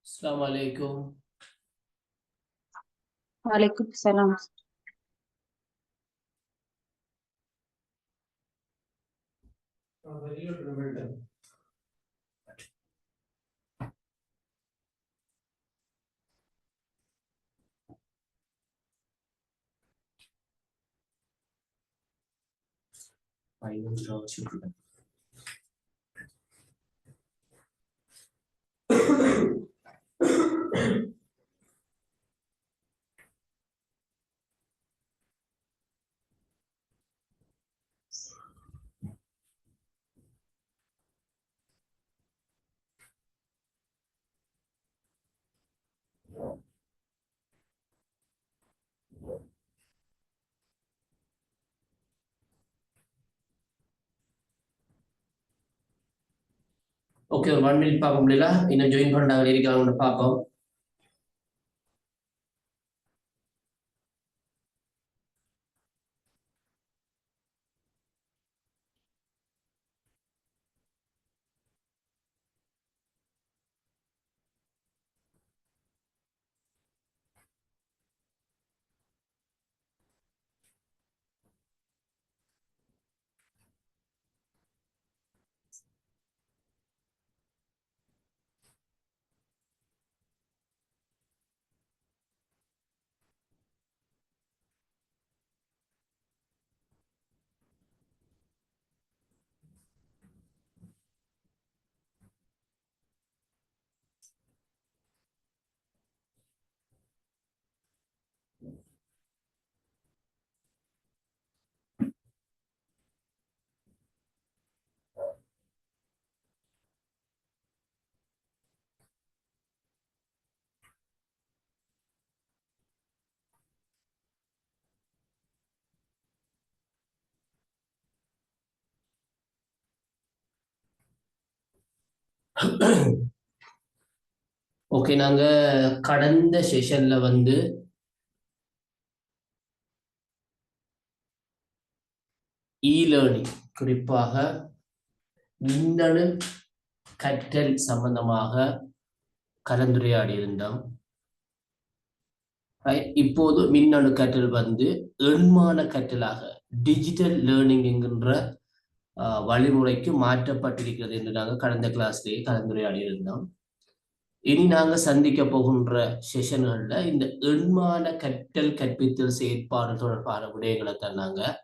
अस्सलाम वालेकुम। वालेकुम सलाम। ஓகே, ஒரு 1 மினிட் பார்க்க முடியல. இன்னும் ஜாயின் பண்ணாங்க இருக்காங்க பார்ப்போம். ஓகே, நாங்க கடந்த செஷன்ல லேர்னிங், குறிப்பாக மின்னணு கற்றல் சம்பந்தமாக கலந்துரையாடி இருந்தோம். இப்போது மின்னணு கற்றல் எண்மான கற்றலாக டிஜிட்டல் லேர்னிங் என்கின்ற வழிமுறைக்கு மாற்றப்பட்டிருக்கிறது என்று நாங்கள் கடந்த கிளாஸ்லேயே கலந்துரையாடி இருந்தோம். இனி நாங்கள் சந்திக்க போகின்ற செஷன்கள்ல இந்த எண்மான கற்றல் கற்பித்தல் செயற்பாடு தொடர்பான விடயங்களை தான் நாங்கள்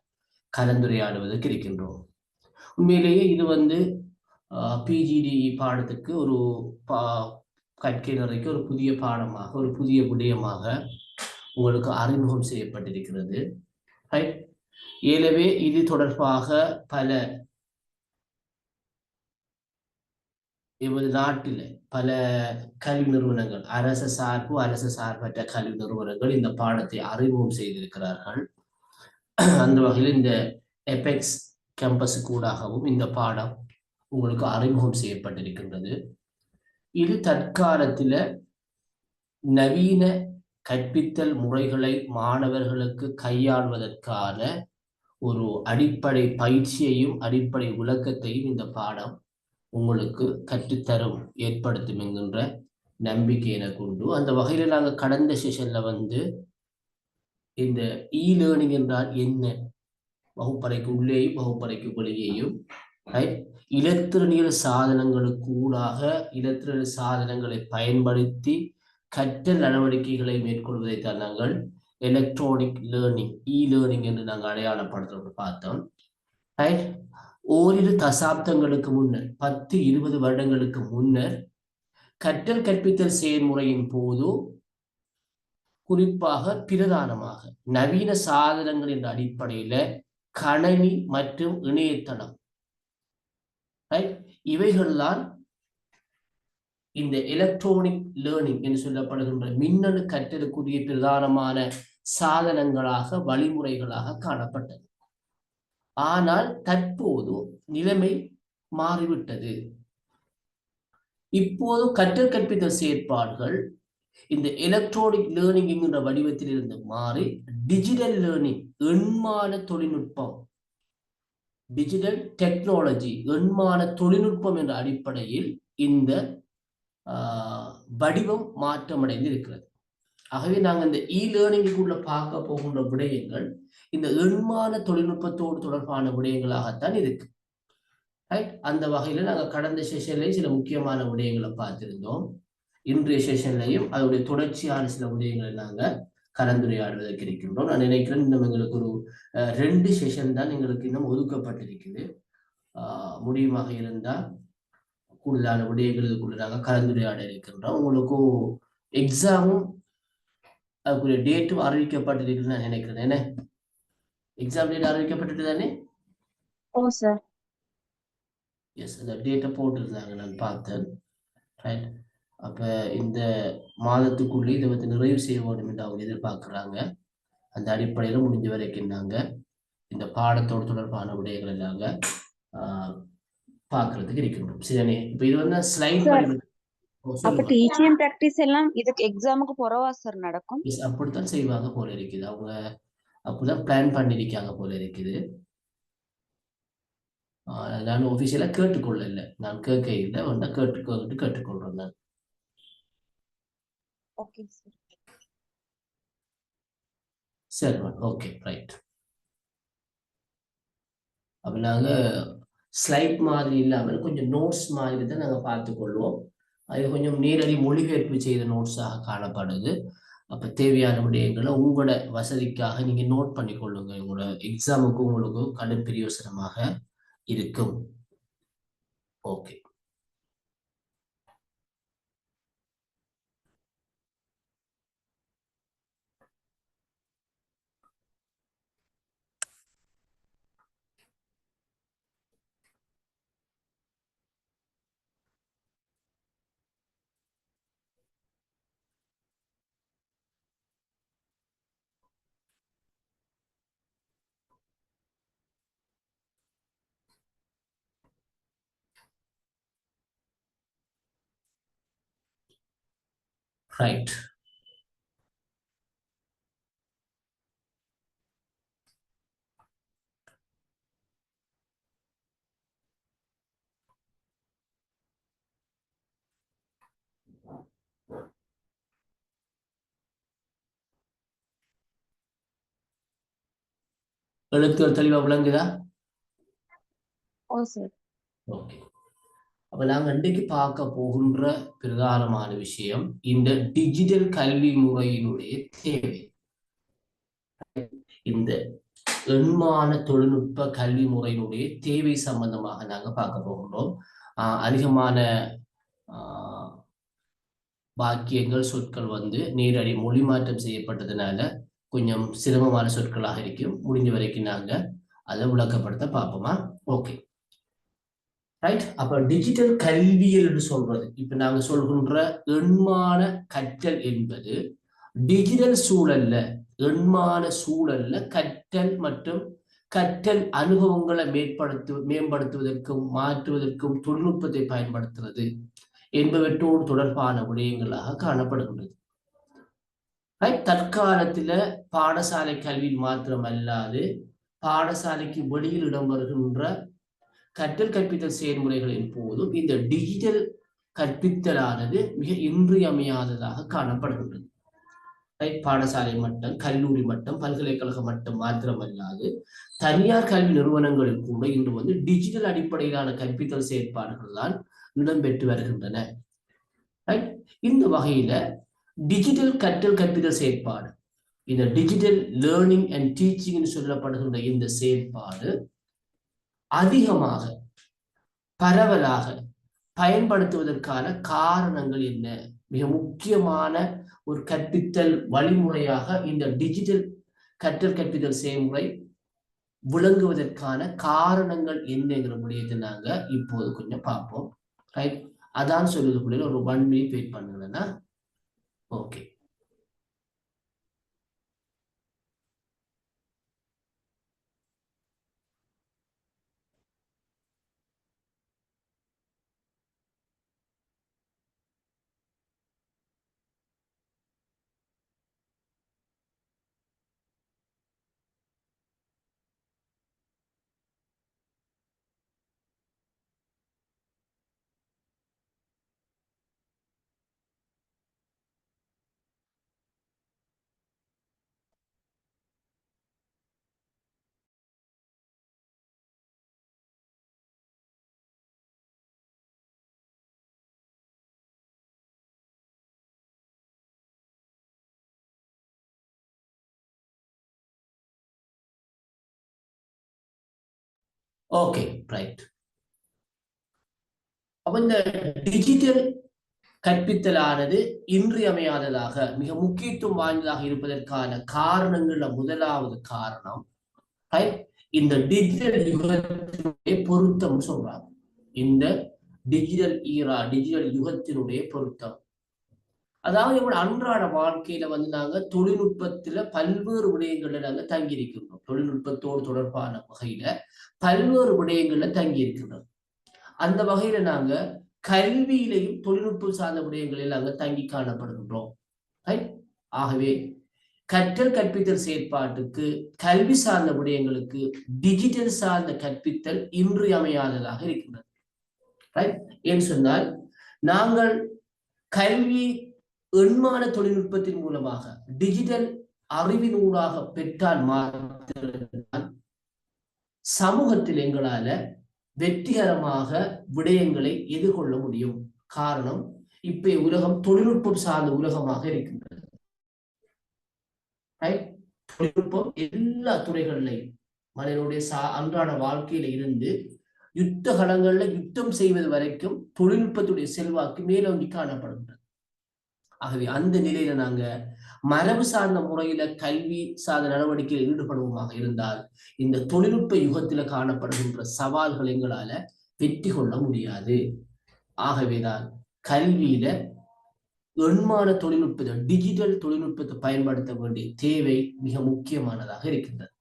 கலந்துரையாடுவதற்கு இருக்கின்றோம். உண்மையிலேயே இது பிஜிடிஇ பாடத்துக்கு ஒரு கற்கையினருக்கு ஒரு புதிய பாடமாக, ஒரு புதிய விடயமாக உங்களுக்கு அறிமுகம் செய்யப்பட்டிருக்கிறது. எனவே இது தொடர்பாக பல எமது நாட்டில் பல கல்வி நிறுவனங்கள், அரசு சார்பற்ற கல்வி நிறுவனங்கள் இந்த பாடத்தை அறிமுகம் செய்திருக்கிறார்கள். அந்த வகையில் இந்த எபெக்ஸ் கேம்பஸ் கூடாகவும் இந்த பாடம் உங்களுக்கு அறிமுகம் செய்யப்பட்டிருக்கின்றது. இது தற்காலத்தில் நவீன கற்பித்தல் முறைகளை மாணவர்களுக்கு கையாள்வதற்கான ஒரு அடிப்படை பயிற்சியையும் அடிப்படை விளக்கத்தையும் இந்த பாடம் உங்களுக்கு கற்றுத்தரும், ஏற்படுத்தும் என்கின்ற நம்பிக்கையினை கொண்டு அந்த வகையில் நாங்கள் கடந்த செஷன்ல இந்த லேர்னிங் என்றால் என்ன, வகுப்பறைக்கு உள்ளேயும் வகுப்பறைக்கு வெளியேயும் இலத்திரனியல் சாதனங்களுக்கு ஊடாக இலத்திரனியல் சாதனங்களை பயன்படுத்தி கற்றல் நடவடிக்கைகளை மேற்கொள்வதைத்தான் நாங்கள் எலக்ட்ரானிக் லேர்னிங், லேர்னிங் என்று நாங்கள் அடையாளப்படுத்த பார்த்தோம். ஓரிரு தசாப்தங்களுக்கு முன்னர், 10-20 வருடங்களுக்கு முன்னர் கற்றல் கற்பித்தல் செயல்முறையின் போது குறிப்பாக பிரதானமாக நவீன சாதனங்கள் என்ற அடிப்படையில கணனி மற்றும் இணையதளம், இவைகள்தான் இந்த எலக்ட்ரானிக் லேர்னிங் என்று சொல்லப்படுகின்ற மின்னணு கற்றலுக்குரிய பிரதானமான சாதனங்களாக, வழிமுறைகளாக காணப்பட்டது. ஆனால் தற்போது நிலைமை மாறிவிட்டது. இப்போது கற்றல் கற்பித்தல் செயற்பாடுகள் இந்த எலக்ட்ரானிக் லேர்னிங் என்கின்ற வடிவத்தில் இருந்து மாறி டிஜிட்டல் லேர்னிங், எண்மான தொழில்நுட்பம், டிஜிட்டல் டெக்னாலஜி, எண்மான தொழில்நுட்பம் என்ற அடிப்படையில் இந்த வடிவம் மாற்றமடைந்து இருக்கிறது. ஆகவே நாங்கள் இந்த லேர்னிங்குள்ள பார்க்க போகின்ற விடயங்கள் இந்த எண்மான தொழில்நுட்பத்தோடு தொடர்பான விடயங்களாகத்தான் இருக்கு. ரைட், அந்த வகையில நாங்கள் கடந்த செஷன்லேயும் சில முக்கியமான விடயங்களை பார்த்திருந்தோம். இன்றைய செஷன்லையும் அதோடைய தொடர்ச்சியான சில விடயங்களை நாங்கள் கலந்துரையாடுவதற்கு இருக்கின்றோம். நான் நினைக்கிறேன் இன்னும் எங்களுக்கு ஒரு 2 செஷன் தான் எங்களுக்கு இன்னும் ஒதுக்கப்பட்டிருக்குது. முடியுமாக இருந்தால் கூடுதலான விடயங்கள் இதுக்குள்ள நாங்கள் கலந்துரையாட இருக்கின்றோம். உங்களுக்கும் எக்ஸாமும் அதுக்குரிய டேட்டும் அறிவிக்கப்பட்டிருக்குன்னு நான் நினைக்கிறேன். என்ன எக்ஸாம் டேட் அறிவிக்கப்பட்டுட்டு தானே? ஓ சார். எஸ், அந்த டேட்டை போட்டிருந்தாங்க, நான் பார்த்தேன். ரைட், அப்போ இந்த மாதத்துக்குள்ளே இதை வந்து நிறைவு செய்ய வேண்டும் என்று அவங்க எதிர்பார்க்குறாங்க. அந்த அடிப்படையில் முடிஞ்ச வரைக்கும் நாங்கள் இந்த பாடத்தோடு தொடர்பான விடயங்களை நாங்கள் பார்க்கறதுக்கு இருக்கின்றோம். சரிதானே? இப்போ இது வந்து ஸ்லைட் பண்ணி அப்ப டீச்சிங் பிராக்டிஸ் எல்லாம் இதுக்கு எக்ஸாமுக்கு போறவா சார் நடக்கும்? அப்படித்தான் செய்வாங்க போல இருக்குது. அவங்க அப்படிதான் பிளான் பண்ணிருக்காங்க போல இருக்குது. நான் ஒஃபிஷியலா கேட்டுக்கொள்ளல, நான் கேட்க இல்லை, வந்தா கேட்டுக்கொள்றேன் நான். Okay sir. சரி, ஓகே, ரைட். அப்ப நாங்க ஸ்லைட் மாதிரி இல்லாமல் கொஞ்சம் நோட்ஸ் மாதிரி தான் நாங்கள் பார்த்துக்கொள்வோம். அது கொஞ்சம் நேரடி மொழிபெயர்ப்பு செய்த நோட்ஸாக காணப்படுது. அப்போ தேவையான விடயங்களை உங்களோட வசதிக்காக நீங்கள் நோட் பண்ணிக்கொள்ளுங்க. உங்களோட எக்ஸாமுக்கு உங்களுக்கு கடும் பிரயோசனமாக இருக்கும். Okay, right. எழுத்துக்கள் தெளிவா விளங்குதா? ஓ சார். ஓகே. அப்ப நாங்கள் இன்றைக்கு பார்க்க போகின்ற பிரதானமான விஷயம் இந்த டிஜிட்டல் கல்வி முறையினுடைய தேவை. இந்த எண்மான தொழில்நுட்ப கல்வி முறையினுடைய தேவை சம்பந்தமாக நாங்கள் பார்க்க போகின்றோம். அதிகமான வாக்கியங்கள், சொற்கள் வந்து நேரடி மொழி மாற்றம் செய்யப்பட்டதுனால கொஞ்சம் சிரமமான சொற்களாக இருக்கும். முடிஞ்ச வரைக்கும் நாங்கள் அதை விளக்கப்படுத்த பார்ப்போமா? Okay, right. அப்ப டிஜிட்டல் கல்வியல் என்று சொல்றது, இப்ப நாங்க சொல்கின்ற எண்மான கற்றல் என்பது டிஜிட்டல் சூழல்ல, எண்மான சூழல்ல கற்றல் மற்றும் கற்றல் அனுபவங்களை மேம்படுத்துவதற்கும் மாற்றுவதற்கும் தொழில்நுட்பத்தை பயன்படுத்துறது என்பவற்றோடு தொடர்பான விடயங்களாக காணப்படுகின்றது. தற்காலத்துல பாடசாலை கல்வி மாத்திரம் அல்லாது பாடசாலைக்கு வெளியில் இடம்பெறுகின்ற கற்றல் கற்பித்தல் செயல்முறைகளின் போதும் இந்த டிஜிட்டல் கற்பித்தலானது மிக இன்றியமையாததாக காணப்படுகின்றது. பாடசாலை மட்டம், கல்லூரி மட்டம், பல்கலைக்கழக மட்டம் மாத்திரமல்லாது தனியார் கல்வி நிறுவனங்களில் கூட இன்று வந்து டிஜிட்டல் அடிப்படையிலான கற்பித்தல் செயற்பாடுகள் தான் இடம்பெற்று வருகின்றன. இந்த வகையில டிஜிட்டல் கற்றல் கற்பித்தல் செயற்பாடு, இந்த டிஜிட்டல் லேர்னிங் அண்ட் டீச்சிங் சொல்லப்படுகின்ற இந்த செயற்பாடு அதிகமாக பரவலாக பயன்படுத்துவதற்கான காரணங்கள் என்ன? மிக முக்கியமான ஒரு கற்பித்தல் வழிமுறையாக இந்த டிஜிட்டல் கற்றல் கற்பித்தல் செயல்முறை விளங்குவதற்கான காரணங்கள் என்னங்கிற முடியத்தை நாங்க இப்போது கொஞ்சம் பார்ப்போம். அதான் சொல்லுவதற்குள்ள ஒரு 1 minute வெயிட் பண்ணுங்கன்னா ஓகே. Okay, right. அப்ப இந்த டிஜிட்டல் கற்பித்தலானது இன்றியமையாததாக மிக முக்கியத்துவம் வாய்ந்ததாக இருப்பதற்கான காரணங்கள்ல முதலாவது காரணம் இந்த டிஜிட்டல் யுகத்தினுடைய பொருத்தம் சொல்றாங்க. இந்த டிஜிட்டல் யுகத்தினுடைய பொருத்தம், அதாவது நம்மளோட அன்றாட வாழ்க்கையில வந்து நாங்க தொழில்நுட்பத்துல பல்வேறு விடயங்கள்ல நாங்க தங்கி இருக்கின்றோம். தொழில்நுட்பத்தோடு தொடர்பான வகையில பல்வேறு விடயங்கள்ல தங்கி இருக்கின்றோம். அந்த வகையில நாங்க கல்வியிலையும் தொழில்நுட்பம் சார்ந்த விடயங்களில் நாங்கள் தங்கி காணப்படுகின்றோம். ஆகவே கற்றல் கற்பித்தல் செயற்பாட்டுக்கு கல்வி சார்ந்த விடயங்களுக்கு டிஜிட்டல் சார்ந்த கற்பித்தல் இன்றியமையாததாக இருக்கின்றது. ஏன்னு சொன்னால் நாங்கள் கல்வி எண்மான தொழில்நுட்பத்தின் மூலமாக டிஜிட்டல் அறிவினூடாக பெற்றால் மாத்திரம் சமூகத்தில் எங்களால வெற்றிகரமாக விடயங்களை எதிர்கொள்ள முடியும். காரணம், இப்ப உலகம் தொழில்நுட்பம் சார்ந்த உலகமாக இருக்கின்றது. தொழில்நுட்பம் எல்லா துறைகளிலையும் மனிதனுடைய அன்றாட வாழ்க்கையில இருந்து யுத்த களங்கள்ல யுத்தம் செய்வது வரைக்கும் தொழில்நுட்பத்துடைய செல்வாக்கு மேலோங்கி காணப்படுகின்றது. ஆகவே அந்த நிலையில நாங்க மரபு சார்ந்த முறையில கல்வி சார்ந்த நடவடிக்கையில் ஈடுபடுவோமாக இருந்தால் இந்த தொழில்நுட்ப யுகத்துல காணப்படுகின்ற சவால்கள் எங்களால வெற்றி கொள்ள முடியாது. ஆகவேதான் கல்வியில எண்மான தொழில்நுட்பத்தை டிஜிட்டல் தொழில்நுட்பத்தை பயன்படுத்த வேண்டிய தேவை மிக முக்கியமானதாக இருக்கின்றது.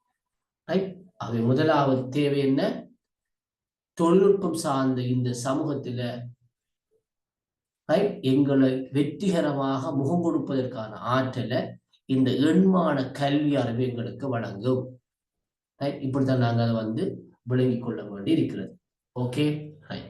ஆகவே முதலாவது தேவை என்ன? தொழில்நுட்பம் சார்ந்த இந்த சமூகத்துல எங்களை வெற்றிகரமாக முகம் கொடுப்பதற்கான ஆற்றலை இந்த எண்மான கல்வி அறிவு எங்களுக்கு வழங்கும். இப்படித்தான் நாங்கள் அதை வந்து விளங்கிக் கொள்ள வேண்டி இருக்கிறது. Okay, right.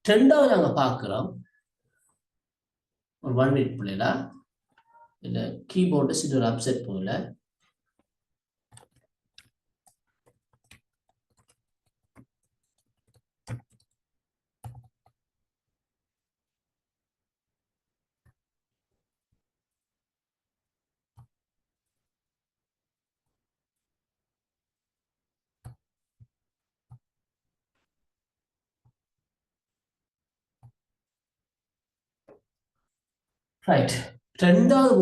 ரெண்டாவது நாங்க பார்க்கிறோம், ஒரு 1 மினிட் பிள்ளைகளா, இல்ல கீபோர்டு சில அப்செட் போகல. ரைட். ரெண்டாவது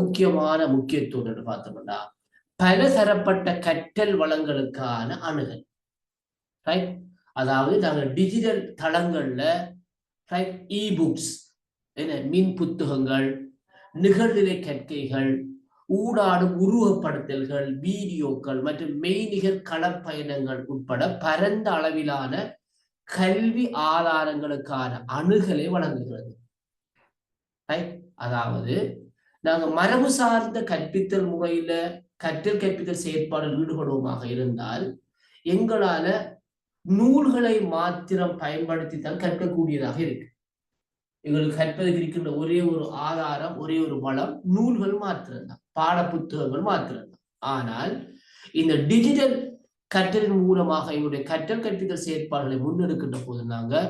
முக்கியத்துவம் பார்த்தோம்னா பலதரப்பட்ட கற்றல் வளங்களுக்கான அணுகல். ரைட். அதாவது நாங்கள் டிஜிட்டல் தளங்கள்ல இ புக்ஸ், மின் புத்தகங்கள், நிகழ்நிலை கற்கைகள், ஊடாடும் உருவப்படுத்தல்கள், வீடியோக்கள் மற்றும் மெய்நிகர் களப்பயணங்கள் உட்பட பரந்த அளவிலான கல்வி ஆதாரங்களுக்கான அணுகலை வழங்குகிறது. அதாவது நாங்க மரபு சார்ந்த கற்பித்தல் முறையில கற்றல் கற்பித்தல் செயற்பாடில் ஈடுபடுவோமாக இருந்தால் எங்களால நூல்களை மாத்திரம் பயன்படுத்தி தான் கற்கக்கூடியதாக இருக்கு. எங்களுக்கு கற்பதற்கு இருக்கின்ற ஒரே ஒரு ஆதாரம், ஒரே ஒரு வளம் நூல்கள் மாத்திரம்தான், பாட புத்தகங்கள் மாத்திரம்தான். ஆனால் இந்த டிஜிட்டல் கற்றலின் மூலமாக எங்களுடைய கற்றல் கற்பித்தல் செயற்பாடுகளை முன்னெடுக்கின்ற போது நாங்க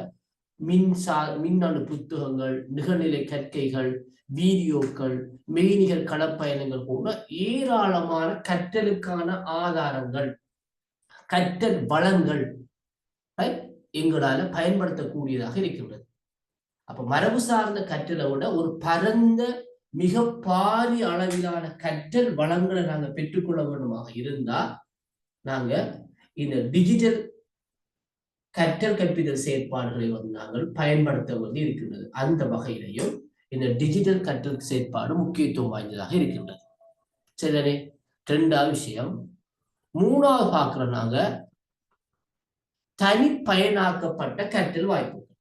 மின்னணு புத்தகங்கள், நிகழ்நிலை கற்கைகள், வீடியோக்கள், மெய்நிகர் களப்பயணங்கள் போன்ற ஏராளமான கற்றலுக்கான ஆதாரங்கள், கற்றல் வளங்கள் எங்களால பயன்படுத்தக்கூடியதாக இருக்கின்றது. அப்ப மரபு சார்ந்த கற்றலை விட ஒரு பரந்த மிக பாரிய அளவிலான கற்றல் வளங்களை நாங்க பெற்றுக்கொள்ள வேண்டுமாக இருந்தா நாங்க இந்த டிஜிட்டல் கற்றல் கற்பித்தல் செயற்பாடுகளை வந்து நாங்கள் பயன்படுத்த வேண்டி இருக்கின்றது. அந்த வகையிலையும் இந்த டிஜிட்டல் கற்றல் செயற்பாடு முக்கியத்துவம் வாய்ந்ததாக இருக்கின்றது. சரி, ரெண்டாவது விஷயம். மூணாவது பார்க்கிறோம் நாங்க தனிப்பயனாக்கப்பட்ட கற்றல் வாய்ப்புகள்.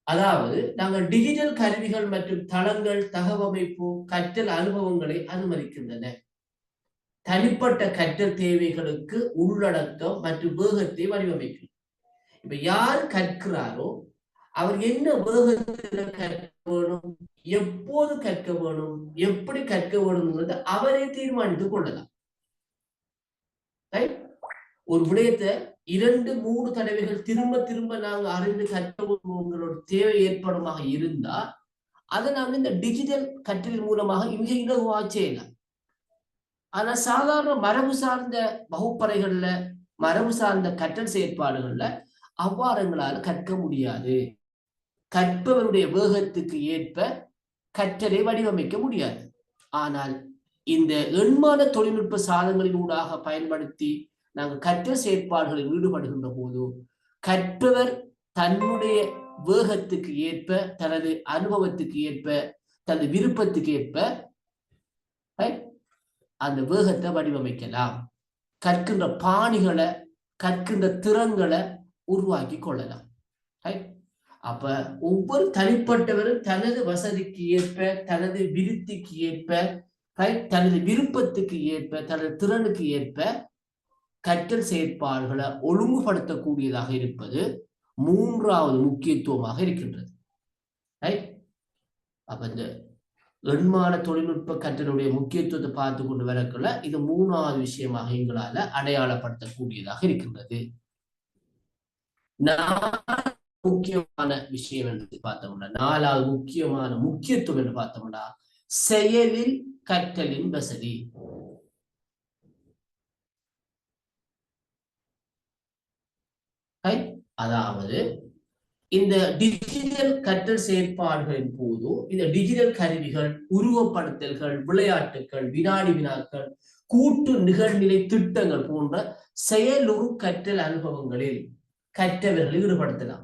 அதாவது நாங்கள் டிஜிட்டல் கருவிகள் மற்றும் தளங்கள் தகவமைப்பு கற்றல் அனுபவங்களை அனுமதிக்கின்றன. தனிப்பட்ட கற்றல் தேவைகளுக்கு உள்ளடக்கம் மற்றும் வேகத்தை வடிவமைக்கும். இப்ப யார் கற்கிறாரோ அவர் என்ன வேகத்தில் கற்க வேணும், எப்போது கற்க வேணும், எப்படி கற்க வேணும்ங்கிறத அவரே தீர்மானித்துக் கொள்ளலாம். ஒரு விடயத்தை 2-3 தடவைகள் திரும்ப திரும்ப நாங்க அறிந்து கற்றவங்களோட தேவை ஏற்படுமாக இருந்தா அதை நாங்க இந்த டிஜிட்டல் கற்றல் மூலமாக மிக இலகுவா செய்யலாம். ஆனா சாதாரண மரபு சார்ந்த வகுப்பறைகள்ல மரபு சார்ந்த கற்றல் செயற்பாடுகள்ல அவ்வாறுங்களால கற்க முடியாது. கற்பவருடைய வேகத்துக்கு ஏற்ப கற்றலை வடிவமைக்க முடியாது. ஆனால் இந்த எண்மான தொழில்நுட்ப சாதனங்களின் ஊடாக பயன்படுத்தி நாங்கள் கற்றல் செயற்பாடுகளில் ஈடுபடுகின்ற போது கற்பவர் தன்னுடைய வேகத்துக்கு ஏற்ப, தனது அனுபவத்துக்கு ஏற்ப, தனது விருப்பத்துக்கு ஏற்ப அந்த வேகத்தை வடிவமைக்கலாம். கற்கின்ற பாணிகளை, கற்கின்ற திறன்களை உருவாக்கி கொள்ளலாம். அப்ப ஒவ்வொரு தனிப்பட்டவரும் தனது வசதிக்கு ஏற்ப, தனது விருத்திக்கு ஏற்ப, தனது விருப்பத்துக்கு ஏற்ப, தனது திறனுக்கு ஏற்ப கற்றல் செயற்பாடுகளை ஒழுங்குபடுத்தக்கூடியதாக இருப்பது 3வது முக்கியத்துவமாக இருக்கின்றது. அப்ப இந்த எண்மான தொழில்நுட்ப கற்றலுடைய முக்கியத்துவத்தை பார்த்து கொண்டு வரக்குள்ள இது 3வது விஷயமாக எங்களால அடையாளப்படுத்தக்கூடியதாக இருக்கின்றது. முக்கியமான விஷயம் என்று பார்த்தோம்னா, 4வது முக்கியமான முக்கியத்துவம் என்று பார்த்தோம்னா செயலில் கற்றலின் வசதி. அதாவது இந்த டிஜிட்டல் கற்றல் செயற்பாடுகளின் போது இந்த டிஜிட்டல் கருவிகள், உருவப்படுத்தல்கள், விளையாட்டுகள், வினாடி வினாக்கள், கூட்டு நிகழ்நிலை திட்டங்கள் போன்ற செயலுறு கற்றல் அனுபவங்களில் கற்றவர்கள் ஈடுபடுத்தலாம்.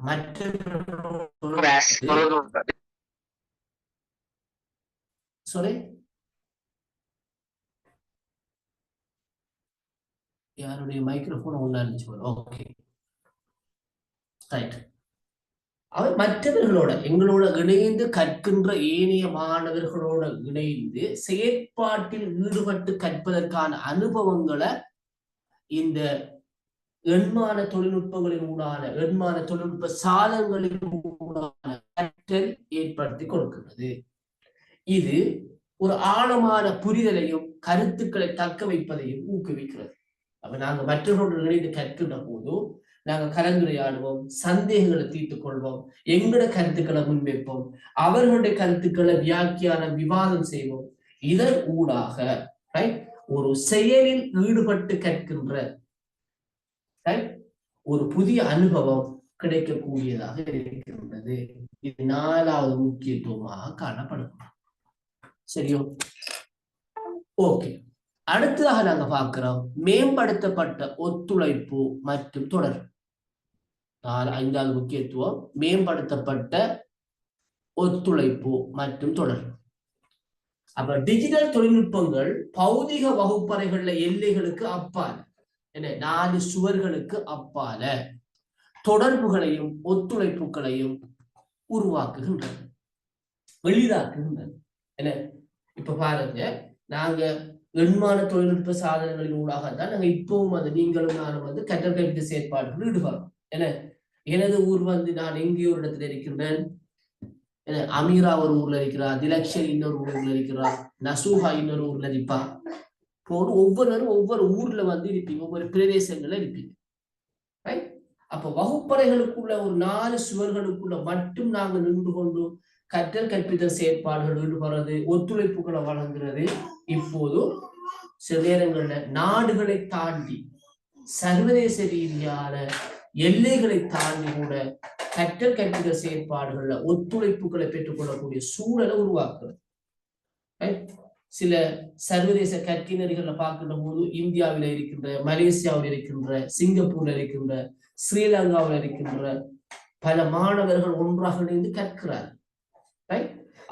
யாருடைய மைக்ரோஃபோன் ஒண்ணா இருந்துச்சு. Okay, right. அவர் மற்றவர்களோட எங்களோட இணைந்து கற்கின்ற ஏனைய மாணவர்களோட இணைந்து செயற்பாட்டில் ஈடுபட்டு கற்பதற்கான அனுபவங்களை இந்த எண்மான தொழில்நுட்பங்களின் ஊடான, எண்மான தொழில்நுட்ப சாதனங்களின் ஊடான கற்றல் ஏற்படுத்தி கொடுக்கிறது. இது ஒரு ஆழமான புரிதலையும் கருத்துக்களை தக்க வைப்பதையும் ஊக்குவிக்கிறது. அப்ப நாங்க மற்றவர்களோடு இணைந்து கற்கின்ற போது நாங்க கலந்துரையாடுவோம், சந்தேகங்களை தீர்த்துக் கொள்வோம், எங்களோட கருத்துக்களை முன்வைப்போம், அவர்களுடைய கருத்துக்களை வியாக்கியானம் விவாதம் செய்வோம். இதன் ஊடாக ஒரு செயலில் ஈடுபட்டு கற்கின்ற ஒரு புதிய அனுபவம் கிடைக்கக்கூடியதாக இருக்கின்றது. இது 4வது முக்கியத்துவமாக காணப்படும். சரியோ? ஓகே, அடுத்ததாக நாங்க பார்க்கிறோம் மேம்படுத்தப்பட்ட ஒத்துழைப்பு மற்றும் தொடர்பு. 5வது முக்கியத்துவம் மேம்படுத்தப்பட்ட ஒத்துழைப்பு மற்றும் தொடர்பு. அப்ப டிஜிட்டல் தொழில்நுட்பங்கள் பௌதிக வகுப்பறைகள்ல எல்லைகளுக்கு அப்பால, 4 சுவர்களுக்கு அப்பால தொடர்புகளையும் ஒத்துழைப்புகளையும் உருவாக்குகின்றன, எளிதாக்குகின்றன. என்ன இப்ப பாருங்க, நாங்க எண்மான தொழில்நுட்ப சாதனங்களின் ஊடாகத்தான் நாங்க இப்பவும் நீங்களும் நானும் கற்றல் கல்வி செயற்பாடுகள் ஈடுபடுறோம். எனது ஊர் நான் எங்கேயோ ஒரு இடத்துல இருக்கின்றேன், அமீரா ஒரு ஊர்ல இருக்கிறா, திலக்ஷன் இன்னொரு ஊர்ல இருக்கிறா, நசூஹா இன்னொரு ஊர்ல இருப்பா போது ஒவ்வொருவரும் ஒவ்வொரு ஊர்ல இருப்பீங்க, ஒவ்வொரு பிரதேசங்கள்ல இருப்பீங்க. அப்ப வகுப்பறைகளுக்குள்ள ஒரு 4 சுவர்களுக்குள்ள மட்டும் நாங்க நின்று கொண்டு கற்றல் கற்பித்தல் செயற்பாடுகள் ஈடுபடுறது, ஒத்துழைப்புகளை வழங்குறது இப்போது சில நேரங்கள்ல நாடுகளை தாண்டி சர்வதேச ரீதியான எல்லைகளை தாண்டி கூட கற்றல் கற்பித்தல் செயற்பாடுகள்ல ஒத்துழைப்புகளை பெற்றுக்கொள்ளக்கூடிய சூழலை உருவாக்குறது. சில சர்வதேச கற்கினர்களை பார்க்கின்ற போது இந்தியாவில இருக்கின்ற, மலேசியாவில் இருக்கின்ற, சிங்கப்பூர்ல இருக்கின்ற, ஸ்ரீலங்காவில் இருக்கின்ற பல மாணவர்கள் ஒன்றாக இணைந்து கற்கிறார்.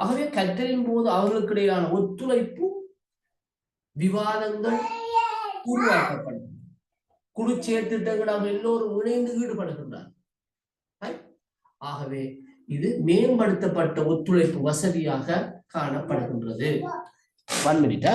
ஆகவே கற்றலின் போது அவர்களுக்கு இடையிலான ஒத்துழைப்பு விவாதங்கள் உருவாக்கப்படும். குழு செயற்திட்டங்கள் அவங்க எல்லோரும் இணைந்து ஈடுபடுகின்றார். ஆகவே இது மேம்படுத்தப்பட்ட ஒத்துழைப்பு வசதியாக காணப்படுகின்றது. 1 minute.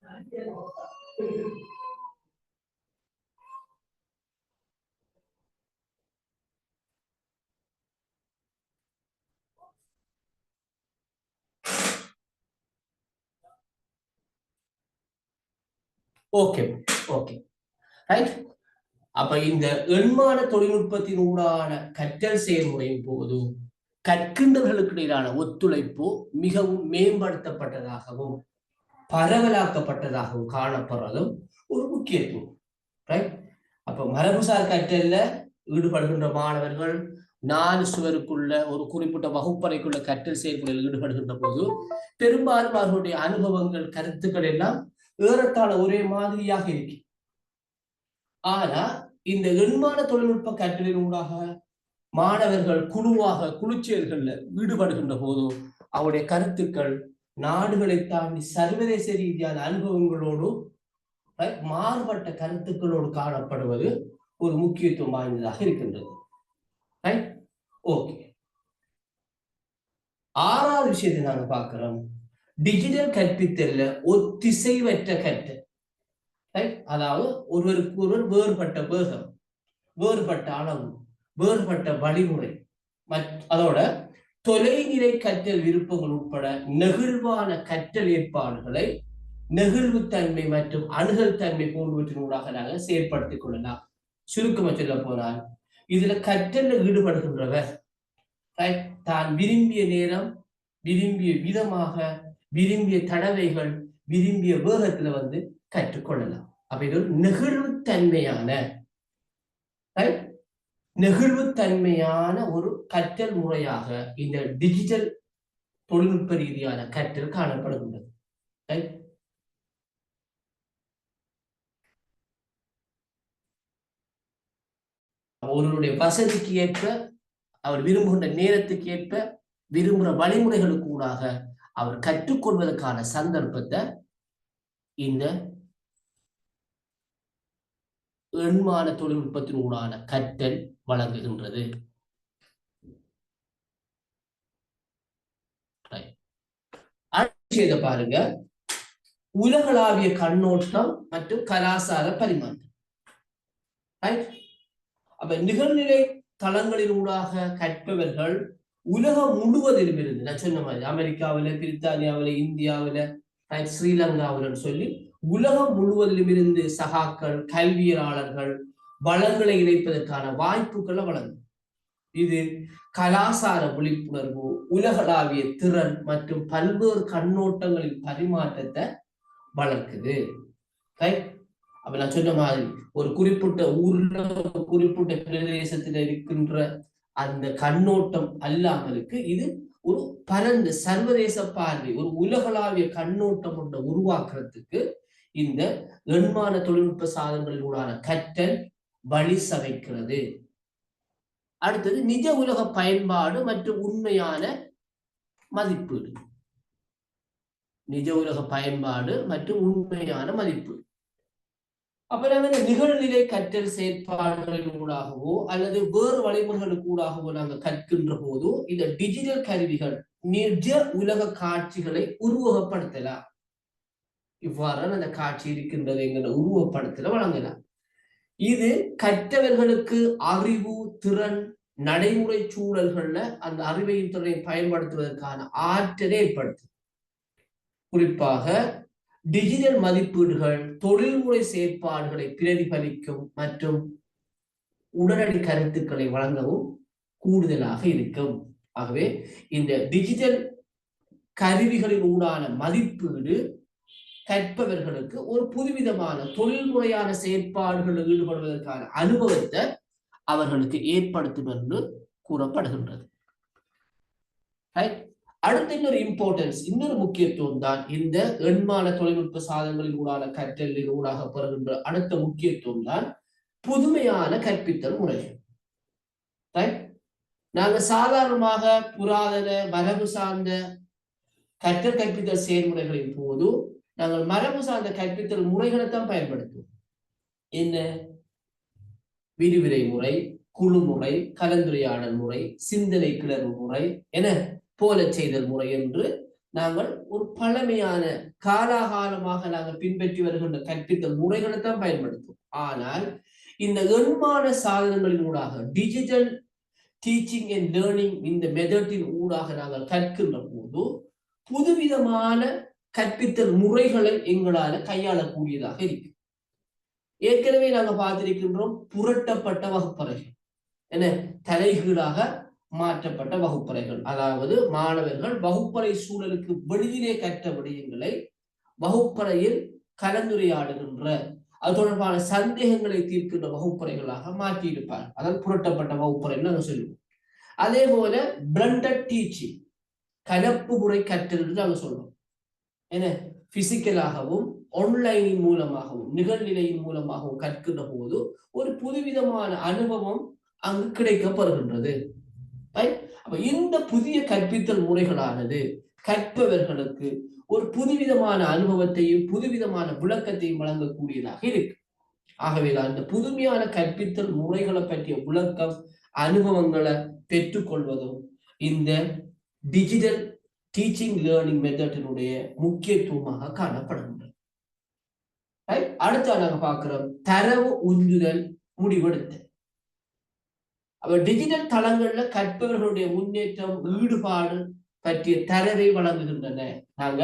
Okay okay right. அப்ப இந்த எண்மான தொழில்நுட்பத்தின் ஊடான கற்றல் செயல்முறையின் போது கற்கின்றவர்களுக்கு இடையிலான ஒத்துழைப்பு மிகவும் மேம்படுத்தப்பட்டதாகவும் பரவலாக்கப்பட்டதாகவும் காணப்படுறதும் ஒரு முக்கியத்துவம். ரைட். அப்ப மரபுசார் கற்றல்ல ஈடுபடுகின்ற மாணவர்கள் 4 சுவருக்குள்ள ஒரு குறிப்பிட்ட வகுப்பறைக்குள்ள கற்றல் செயல்முறையில் ஈடுபடுகின்ற போது பெரும்பாலும் அவர்களுடைய அனுபவங்கள் கருத்துக்கள் எல்லாம் ஏறத்தாழ ஒரே மாதிரியாக இருக்கு. ஆனா இந்த எண்மான தொழில்நுட்ப கற்றலின் ஊடாக மாணவர்கள் குழுவாக குழுச்செயல்கள்ல ஈடுபடுகின்ற போது அவருடைய கருத்துக்கள் நாடுகளை தாண்டி சர்வதேச ரீதியான அனுபவங்களோடு மாறுபட்ட கருத்துக்களோடு காணப்படுவது ஒரு முக்கியத்துவம் வாய்ந்ததாக இருக்கின்றது. ஓகே, 6வது விஷயத்தை நாங்க பார்க்கிறோம். டிஜிட்டல் கற்பித்தல்ல ஒத்திசைவற்ற கற்றல். அதாவது ஒருவருக்கு ஒருவர் வேறுபட்ட வேகம், வேறுபட்ட அளவு, வேறுபட்ட வழிமுறை, அதோட தொலைநிலை கற்றல் விருப்பங்கள் உட்பட நெகிழ்வான கற்றல் ஏற்பாடுகளை நெகிழ்வுத்தன்மை மற்றும் அணுகல் தன்மை போன்றவற்றினூடாக நாங்கள் செயற்படுத்திக் கொள்ளலாம். சுருக்கமா சொல்ல போனால் இதுல கற்றல்ல ஈடுபடுகின்றவர் தான் விரும்பிய நேரம், விரும்பிய விதமாக, விரும்பிய தடவைகள், விரும்பிய வேகத்துல கற்றுக்கொள்ளலாம். அப்ப இது ஒரு நெகிழ்வுத்தன்மையான ஒரு கற்றல் முறையாக இந்த டிஜிட்டல் தொழில்நுட்ப ரீதியான கற்றல் காணப்படுகின்றது. ஒருவருடைய வசதிக்கு ஏற்ப, அவர் விரும்புகின்ற நேரத்துக்கு ஏற்ப, விரும்புகிற வழிமுறைகளுக்கு ஊடாக அவர் கற்றுக்கொள்வதற்கான சந்தர்ப்பத்தை இந்த எண்மான தொழில்நுட்பத்தின் ஊடான கற்றல் வழங்குகின்றது. அடுத்த பாருங்க, உலகளாவிய கண்ணோட்டம் மற்றும் கலாசார பரிமாற்றம். அப்ப நிகழ்நிலை தளங்களின் ஊடாக கற்பவர்கள் உலகம் முழுவதிலும் இருந்து, நான் சொன்ன மாதிரி அமெரிக்காவில, பிரித்தானியாவில, இந்தியாவில, ஸ்ரீலங்காவிலன்னு சொல்லி உலகம் முழுவதிலும் இருந்து சகாக்கள், கல்வியலாளர்கள் வளங்களை இணைப்பதற்கான வாய்ப்புகளை வழங்கும். இது கலாசார விழிப்புணர்வு, உலகளாவிய திறன் மற்றும் பல்வேறு கண்ணோட்டங்களின் பரிமாற்றத்தை வளர்க்குது. அப்ப நான் சொன்ன மாதிரி ஒரு குறிப்பிட்ட ஊர்ல, ஒரு குறிப்பிட்ட பிரதேசத்துல இருக்கின்ற அந்த கண்ணோட்டம் அல்லாமலுக்கு இது ஒரு பரந்த சர்வதேச பார்வை, ஒரு உலகளாவிய கண்ணோட்டம் ஒன்றை உருவாக்குறதுக்கு இந்த எண்மான தொழில்நுட்ப சாதனங்களிலூடான கற்றல் வழி சமைக்கிறது. அடுத்தது நிஜ உலக பயன்பாடு மற்றும் உண்மையான மதிப்பீடு. நிஜ உலக பயன்பாடு மற்றும் உண்மையான மதிப்பீடு. அப்ப நாங்க நிகழ்நிலை கற்றல் செயற்பாடுகளூடாகவோ அல்லது வேறு வழிமுறைகளுக்கூடாகவோ நாங்கள் கற்கின்ற போதோ இந்த டிஜிட்டல் கருவிகள் நிஜ உலக காட்சிகளை உருவகப்படுத்தலாம். இவ்வாறான அந்த காட்சி இருக்கின்றது எங்களை உருவப்படுத்தல வழங்கலாம். இது கற்றவர்களுக்கு அறிவு, திறன், நடைமுறை சூழல்கள்ல அந்த அறிவையும் திறனை பயன்படுத்துவதற்கான ஆற்றலை ஏற்படுத்தும். குறிப்பாக டிஜிட்டல் மதிப்பீடுகள் தொழில்முறை செயற்பாடுகளை பிரதிபலிக்கும் மற்றும் உடனடி கருத்துக்களை வழங்கவும் கூடுதலாக இருக்கும். ஆகவே இந்த டிஜிட்டல் கருவிகளின் ஊடான மதிப்பீடு கற்பவர்களுக்கு ஒரு புதுவிதமான தொழில்முறையான செயற்பாடுகளில் ஈடுபடுவதற்கான அனுபவத்தை அவர்களுக்கு ஏற்படுத்தும் என்று கூறப்படுகின்றது. அடுத்த இன்னொரு இம்பார்ட்டன்ஸ், இன்னொரு முக்கியத்துவம் தான் இந்த எண்மான தொழில்நுட்ப சாதனங்களின் ஊடான கற்றலின் ஊடாக பெறுகின்ற அடுத்த முக்கியத்துவம் தான் புதுமையான கற்பித்தல் முறைகள். நாங்க சாதாரணமாக புராதன மரபு சார்ந்த கற்றல் கற்பித்தல் செயல்முறைகளின் போது நாங்கள் மரபு சார்ந்த கற்பித்தல் முறைகளை தான் பயன்படுத்துவோம். என்ன? விரிவுரை முறை, குழு முறை, கலந்துரையாடல் முறை, சிந்தனை கிளர்வு முறை என போல செய்தல் முறை என்று நாங்கள் ஒரு பழமையான காலாகாலமாக நாங்கள் பின்பற்றி வருகின்ற கற்பித்தல் முறைகளை தான் பயன்படுத்தும். ஆனால் இந்த எண்மான சாதனங்களின் ஊடாக டிஜிட்டல் டீச்சிங் அண்ட் லேர்னிங் இந்த மெத்தடின் ஊடாக நாங்கள் கற்கின்ற போது புதுவிதமான கற்பித்தல் முறைகளை எங்களால் கையாளக்கூடியதாக இருக்கு. ஏற்கனவே நாங்கள் பார்த்திருக்கின்றோம் புரட்டப்பட்ட வகுப்பறைகள், என தலைகீழாக மாற்றப்பட்ட வகுப்பறைகள். அதாவது மாணவர்கள் வகுப்பறை சூழலுக்கு வெளியிலே கற்ற விடயங்களை வகுப்பறையில் கலந்துரையாடுகின்ற, அது தொடர்பான சந்தேகங்களை தீர்க்கின்ற வகுப்பறைகளாக மாற்றியிருப்பார். அதாவது புரட்டப்பட்ட வகுப்பறைகள் நாங்கள் சொல்லுவோம். அதே போல பிளண்டட் டீச்சிங், கலப்பு முறை கற்றல் என்று நாங்கள் சொல்றோம். என்ன, பிசிக்கலாகவும் ஆன்லைனின் மூலமாகவும் நிகழ்நிலையின் மூலமாகவும் கற்கின்ற போது ஒரு புதுவிதமான அனுபவம் அங்கு கிடைக்கப்படுகின்றது. அப்ப இந்த புதிய கற்பித்தல் முறைகளானது கற்பவர்களுக்கு ஒரு புதுவிதமான அனுபவத்தையும் புதுவிதமான விளக்கத்தையும் வழங்கக்கூடியதாக இருக்கு. ஆகவேதான் இந்த புதுமையான கற்பித்தல் முறைகளை பற்றிய விளக்கம், அனுபவங்களை பெற்றுக்கொள்வதும் இந்த டிஜிட்டல் டீச்சிங் லேர்னிங் மெத்தடினுடைய முக்கியத்துவமாக காணப்படுகின்றது. அடுத்த நாங்க பார்க்கிறோம் தரவு உந்துதல் முடிவெடுத்தல். அப்ப டிஜிட்டல் தளங்கள்ல கற்பவர்களுடைய முன்னேற்றம், ஈடுபாடு பற்றிய தரவை வழங்குகின்றன. நாங்க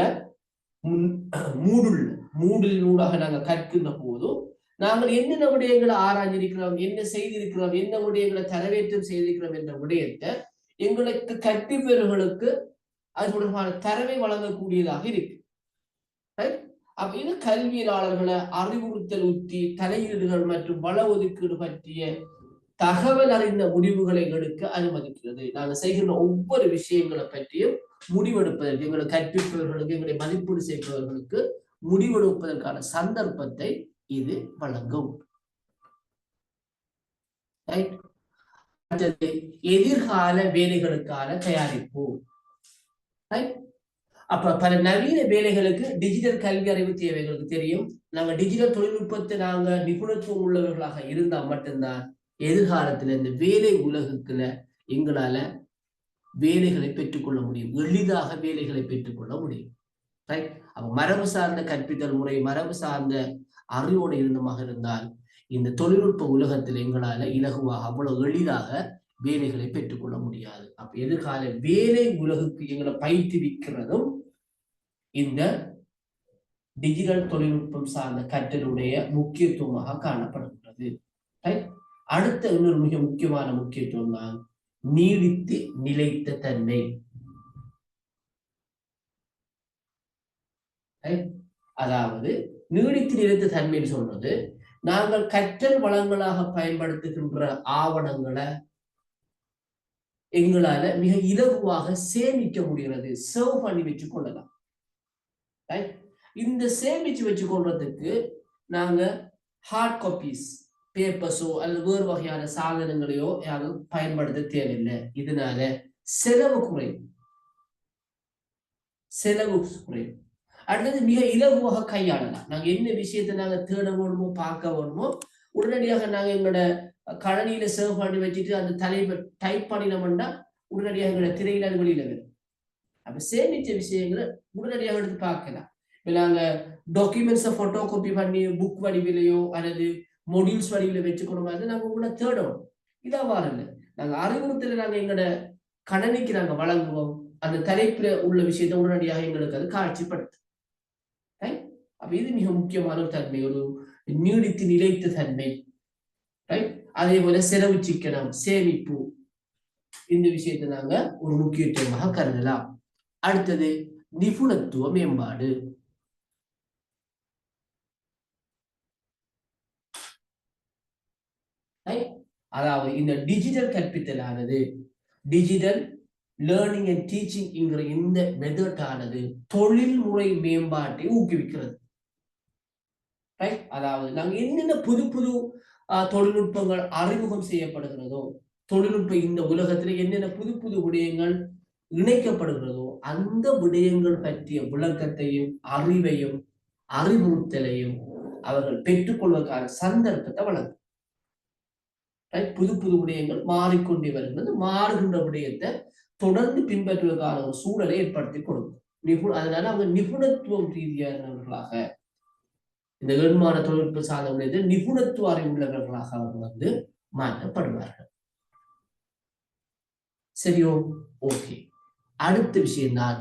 மூடலினூடாக நாங்க கற்கின்ற போதும் நாங்கள் என்னென்ன விடயங்களை ஆராய்ந்திருக்கிறோம், என்ன செய்திருக்கிறோம், என்ன விடயங்களை தரவேற்றம் செய்திருக்கிறோம் என்ற விடயத்தை எங்களுக்கு கற்பிப்பவர்களுக்கு அது தொடர்பான தரவை வழங்கக்கூடியதாக இருக்கு. அப்ப இது கல்வியலாளர்களை அறிவுறுத்தல் உத்தி, தலையீடுகள் மற்றும் வள ஒதுக்கீடு பற்றிய தகவல் அறிந்த முடிவுகளை எடுக்க அனுமதிக்கிறது. நாங்கள் செய்கின்ற ஒவ்வொரு விஷயங்களை பற்றியும் முடிவெடுப்பதற்கு, எங்களை கற்பிப்பவர்களுக்கு, எங்களை மதிப்பீடு செய்பவர்களுக்கு முடிவெடுப்பதற்கான சந்தர்ப்பத்தை இது வழங்கும். எதிர்கால வேலைகளுக்கான தயாரிப்பு. அப்ப பல நவீன வேலைகளுக்கு டிஜிட்டல் கல்வி அறிவு தேவைகளுக்கு தெரியும். நாங்க டிஜிட்டல் தொழில்நுட்பத்தை நாங்க நிபுணத்துவம் உள்ளவர்களாக இருந்தால் மட்டும்தான் எதிர்காலத்துல இந்த வேலை உலகுக்குள்ள எங்களால வேலைகளை பெற்றுக்கொள்ள முடியும், எளிதாக வேலைகளை பெற்றுக்கொள்ள முடியும். அப்ப மரபு சார்ந்த கற்பித்தல் முறை, மரபு சார்ந்த அறிவோடு இருந்தமாக இருந்தால் இந்த தொழில்நுட்ப உலகத்தில் எங்களால இலகுவாக அவ்வளவு எளிதாக வேலைகளை பெற்றுக்கொள்ள முடியாது. அப்ப எதிர்கால வேலை உலகுக்கு எங்களை பயிற்றுவிக்கிறதும் இந்த டிஜிட்டல் தொழில்நுட்பம் சார்ந்த கற்றலுடைய முக்கியத்துவமாக காணப்படுகின்றது. அடுத்த இன்னொரு மிக முக்கியமான முக்கியத்துவம் தான் நீடித்து நிலைத்த தன்மை. அதாவது நீடித்து நிலைத்த தன்மைன்னு சொல்றது, நாங்கள் கற்றல் வளங்களாக பயன்படுத்துகின்ற ஆவணங்களை எங்களால மிக இலகுவாக சேமிக்க முடிகிறது, சேவ் பண்ணி வச்சுக் கொள்ளலாம். இந்த சேமிச்சு வச்சு கொள்றதுக்கு நாங்க ஹார்ட் காப்பீஸ், பேப்பர்ஸோ அல்லது வேறு வகையான சாதனங்களையோ யாரும் பயன்படுத்த தேவையில்லை. இதனால செலவு குறையும். அடுத்தது மிக இலகுவாக கையாளலாம். நாங்க என்ன விஷயத்தை நாங்க தேட வேணுமோ, பார்க்க வேணுமோ, உடனடியாக நாங்க எங்களோட கணனியில சேவ் பண்ணி வச்சுட்டு அந்த தலைப்பை டைப் பண்ணினோம்னா உடனடியாக எங்களோட திரையில அது வெளியில வரும். அப்ப சேமிச்ச விஷயங்களை உடனடியாக எடுத்து பார்க்கலாம். இப்ப நாங்க டாக்குமெண்ட்ஸை போட்டோ காப்பி பண்ணி புக் வடிவிலையோ அல்லது மொடியூல்ஸ் வடிவில வச்சுக்கணும், நாங்க உங்களை தேடணும். இதாவாறு இல்லை, நாங்க அறிவுறுத்தல நாங்க எங்களோட கணனிக்கு நாங்க வழங்குவோம். அந்த தலைப்புல உள்ள விஷயத்தை உடனடியாக எங்களுக்கு அது காட்சிப்படுத்து. அப்ப இது மிக முக்கியமான ஒரு தன்மை, ஒரு நீடித்து நிலைத்த தன்மை. அதே போல செலவு சிக்கனம், சேமிப்பு, இந்த விஷயத்தை நாங்க ஒரு முக்கியத்துவமாக கருதலாம். அடுத்தது நிபுணத்துவ மேம்பாடு. அதாவது இந்த டிஜிட்டல் கற்பித்தலானது, டிஜிட்டல் லேர்னிங் அண்ட் டீச்சிங் என்கிற இந்த மெத்தட் ஆனது தொழில்முறை மேம்பாட்டை ஊக்குவிக்கிறது. அதாவது நாங்க என்னென்ன புது புது தொழில்நுட்பங்கள் அறிமுகம் செய்யப்படுகிறதோ, தொழில்நுட்ப இந்த உலகத்துல என்னென்ன புது புது விடயங்கள் இணைக்கப்படுகிறதோ அந்த விடயங்கள் பற்றிய விளக்கத்தையும் அறிவையும் அறிவுறுத்தலையும் அவர்கள் பெற்றுக்கொள்வதற்கான சந்தர்ப்பத்தை வழங்கும். புது புது விடயங்கள் மாறிக்கொண்டே வருகிறது, மாறுகின்ற விடயத்தை தொடர்ந்து பின்பற்றுவதற்கான ஒரு சூழலை ஏற்படுத்தி கொடுக்கும். அதனால அவங்க நிபுணத்துவம் ரீதியானவர்களாக இந்த எண்மான தொழில்நுட்ப சாதனை நிபுணத்துவ அறிவுள்ளவர்களாக அவங்க மாற்றப்படுவார்கள். சரியோ? ஓகே. அடுத்த விஷயம் தான்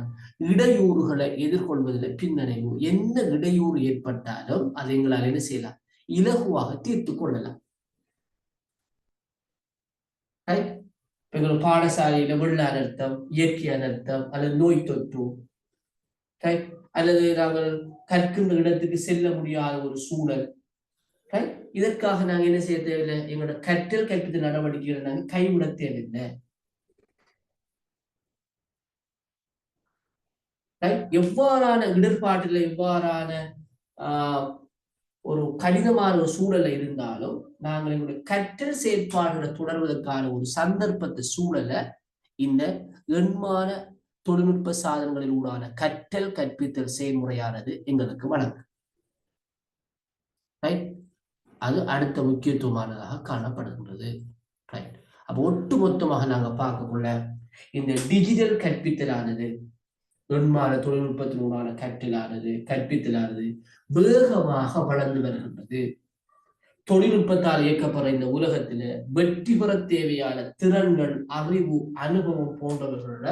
இடையூறுகளை எதிர்கொள்வதில் பின்னடைவு. என்ன இடையூறு ஏற்பட்டாலும் அதை எங்களால் என்ன செய்யலாம்? இலகுவாக தீர்த்து கொள்ளலாம். எங்கள் பாடசாலையில வெள்ள அனர்த்தம், இயற்கை அனர்த்தம் அல்லது நோய் தொற்று, அல்லது நாங்கள் கற்கின்ற இடத்துக்கு செல்ல முடியாத ஒரு சூழல், இதற்காக நாங்க என்ன செய்ய தேவையில்லை? எங்களோட கற்றல் கற்பித்தல் நடவடிக்கைகளை நாங்க கைவிட தேவையில்லை. எவ்வாறான இடர்பாட்டுல எவ்வாறான ஒரு கடினமான ஒரு சூழல்ல இருந்தாலும் நாங்கள் எங்களுடைய கற்றல் செயற்பாடுகளை தொடர்வதற்கான ஒரு சந்தர்ப்பத்தை சூழலை இந்த எண்மான தொழில்நுட்ப சாதனங்களில் ஊடான கற்றல் கற்பித்தல் செயல்முறையானது எங்களுக்கு வழங்கும். அது அடுத்த முக்கியத்துவமானதாக காணப்படுகின்றது. அப்ப ஒட்டுமொத்தமாக நாங்க பார்க்கக்குள்ள இந்த டிஜிட்டல் கற்பித்தலானது எண்மான தொழில்நுட்பத்தினூடான கற்பித்தலானது வேகமாக வளர்ந்து வருகின்றது. தொழில்நுட்பத்தால் இயக்கப்படுற இந்த உலகத்துல வெற்றி பெற தேவையான திறன்கள், அறிவு, அனுபவம் போன்றவர்களோட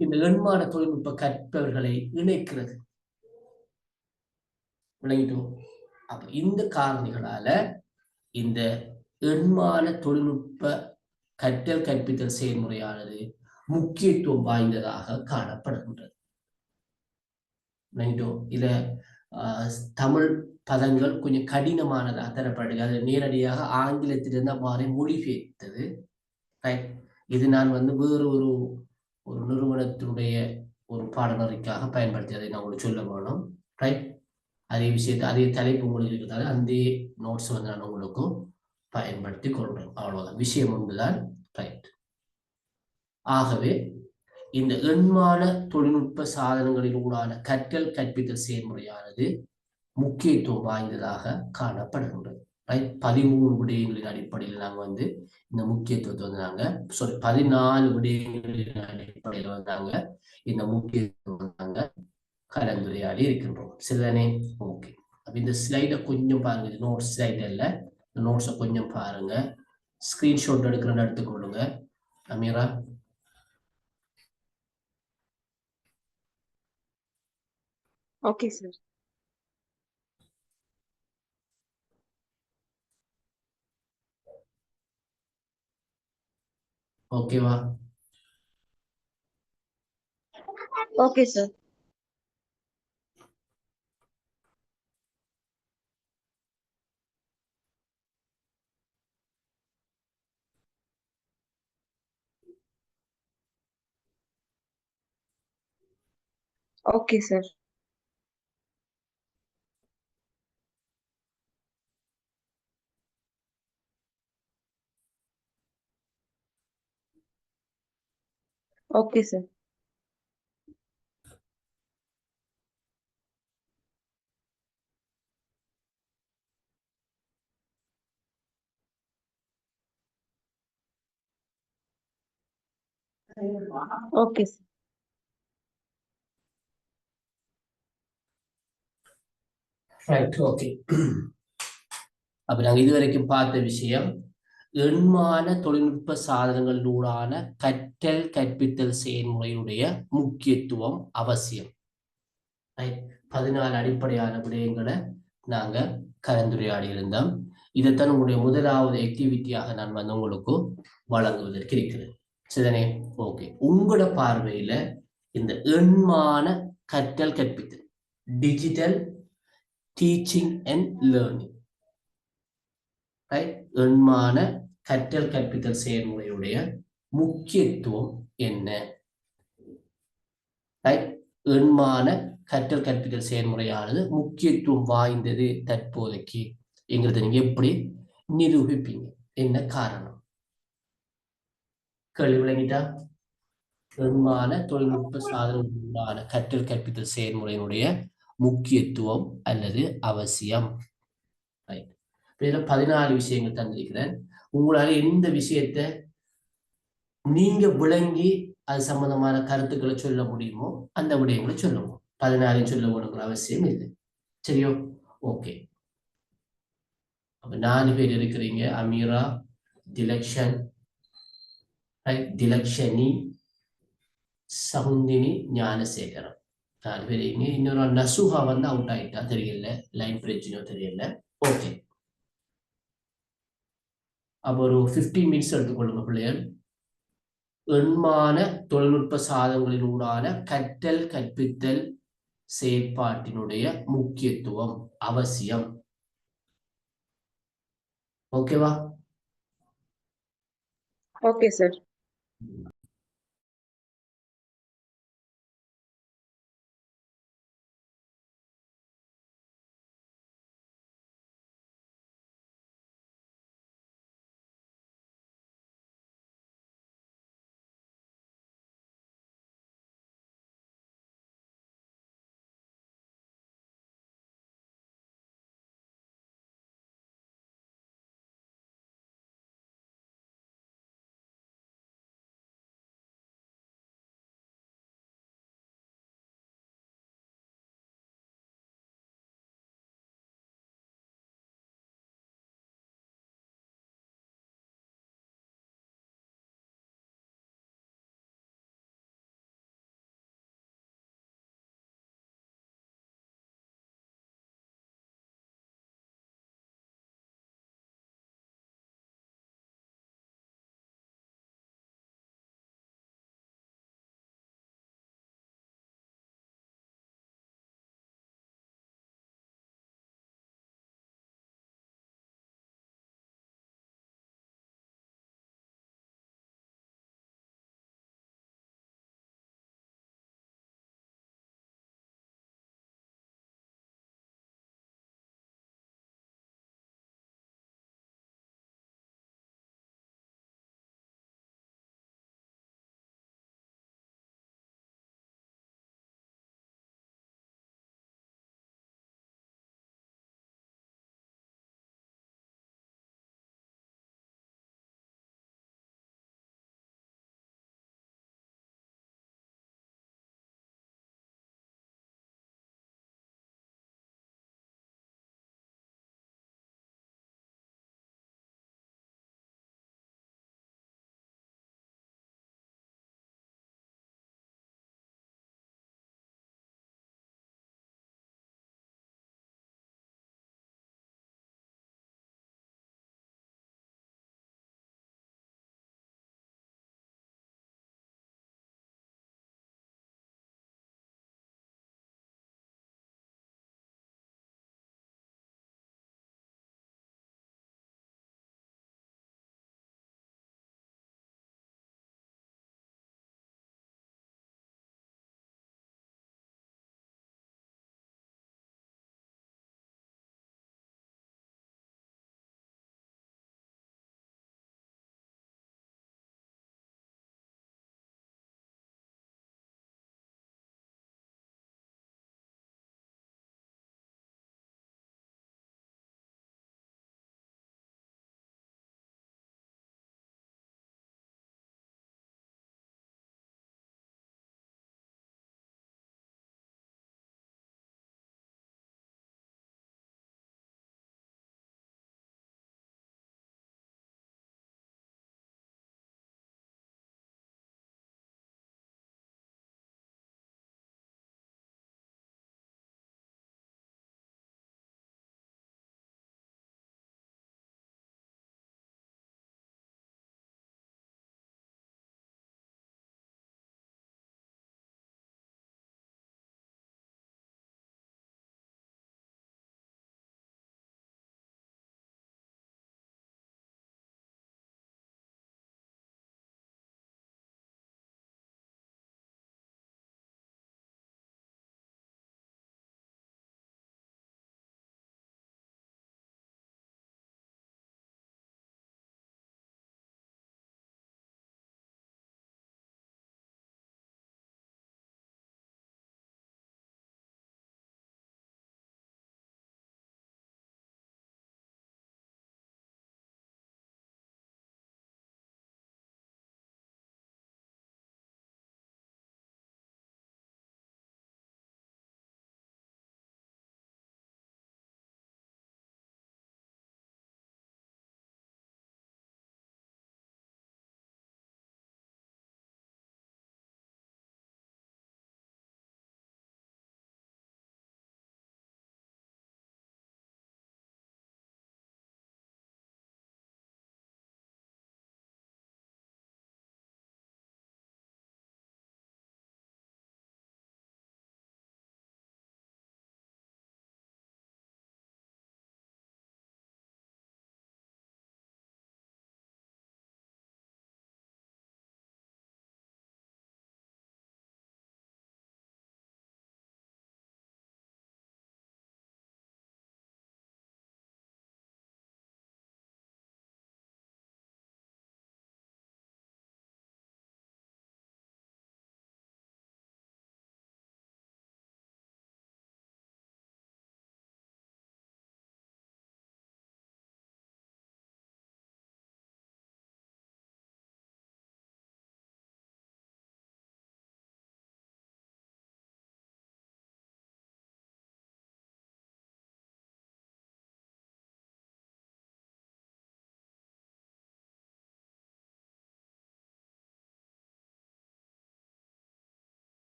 இந்த எண்மான தொழில்நுட்ப கற்பவர்களை இணைக்கிறது. விளங்கிட்டோம்? அப்ப இந்த காரணிகளால இந்த எண்மான தொழில்நுட்ப கற்றல் கற்பித்தல் செயல்முறையானது முக்கியத்துவம் வாய்ந்ததாக காணப்படுகின்றது. இத தமிழ் பதங்கள் கொஞ்சம் கடினமானதாக தரப்படுது. அது நேரடியாக ஆங்கிலத்திலிருந்து அவ்வாறு மொழிபெயர்த்தது. இது நான் வேறு ஒரு நிறுவனத்தினுடைய ஒரு பாடநெறிக்காக பயன்படுத்தியதை நான் உங்களுக்கு சொல்ல வேணும். ரைட், அதே விஷயத்தை அதே தலைப்பு மொழி இருக்கிறதால அந்த நோட்ஸ் நான் உங்களுக்கும் பயன்படுத்தி கொள்றேன். அவ்வளவுதான், விஷயம் ஒன்றுதான். ரைட், ஆகவே இந்த எண்மான தொழில்நுட்ப சாதனங்களில் ஊடான கற்றல் கற்பித்தல் செயல்முறையானது முக்கியத்துவம் வாய்ந்ததாக காணப்படுகின்றது. 13 விடயங்களின் அடிப்படையில் நாங்கள் இந்த முக்கியத்துவத்தை நாங்க 14 விடயங்களின் அடிப்படையில் நாங்க இந்த முக்கியத்துவம் நாங்க கலந்துரையாடி இருக்கின்றோம். சரிதானே? ஓகே. அப்ப இந்த ஸ்லைடை கொஞ்சம் பாருங்க. நோட்ஸ் ஸ்லைட் இல்ல, இந்த நோட்ஸை கொஞ்சம் பாருங்க. ஸ்கிரீன்ஷாட் எடுக்கிறேன்னு எடுத்துக்கொள்ளுங்க. Ameera, okay sir. ஓகேவா? Okay sir. Okay sir. Okay sir. Okay sir. Right, okay. அப்ப நாங்க இதுவரைக்கும் பார்த்த விஷயம் எண்மான தொழில்நுட்ப சாதனங்களூடான கற்றல் கற்பித்தல் செயல்முறையுடைய முக்கியத்துவம், அவசியம். 14 அடிப்படையான விடயங்களை நாங்க கலந்துரையாடி இருந்தோம். இதைத்தான் உங்களுடைய முதலாவது ஆக்டிவிட்டியாக நான் உங்களுக்கு வழங்குவதற்கு இருக்கிறேன். சரிதானே? ஓகே. உங்களோட பார்வையில இந்த எண்மான கற்றல் கற்பித்தல், டிஜிட்டல் டீச்சிங் அண்ட் லேர்னிங், எண்மான கற்றல் கற்பித்தல் செயல்முறையுடைய முக்கியத்துவம் என்ன? எண்மான கற்றல் கற்பித்தல் செயல்முறையானது முக்கியத்துவம் வாய்ந்தது தற்போதைக்கு என்கிறத நீங்க எப்படி நிரூபிப்பீங்க? என்ன காரணம்? கேள்வி விளங்கிட்டா? எண்மான தொழில்நுட்ப சாதனங்களான கற்றல் கற்பித்தல் செயல்முறையினுடைய முக்கியத்துவம் அல்லது அவசியம். இதுல 14 விஷயங்கள் தந்திருக்கிறேன். உங்களால எந்த விஷயத்தை நீங்க விளங்கி அது சம்பந்தமான கருத்துக்களை சொல்ல முடியுமோ அந்த விடயங்களை சொல்லுவோம். 16 சொல்ல வேணுங்கிற அவசியம் இல்லை. சரியோ? ஓகே. அப்ப 4 பேர் இருக்கிறீங்க. அமீரா, திலக்ஷன், திலக்ஷனி, சகுந்தினி, ஞானசேகரம். 4 பேர் இங்க. இன்னொரு நசுஹா வந்து அவுட் ஆயிட்டா, தெரியல. லைன் பிரச்சனையோ தெரியல. ஓகே. அப்போ ஒரு 15 மினிட்ஸ் எடுத்துக்கொள்ளுங்க பிள்ளைகள். எண்மான தொழில்நுட்ப சாதனங்களினூடான கற்றல் கற்பித்தல் செயற்பாட்டினுடைய முக்கியத்துவம், அவசியம். ஓகேவா? Okay sir.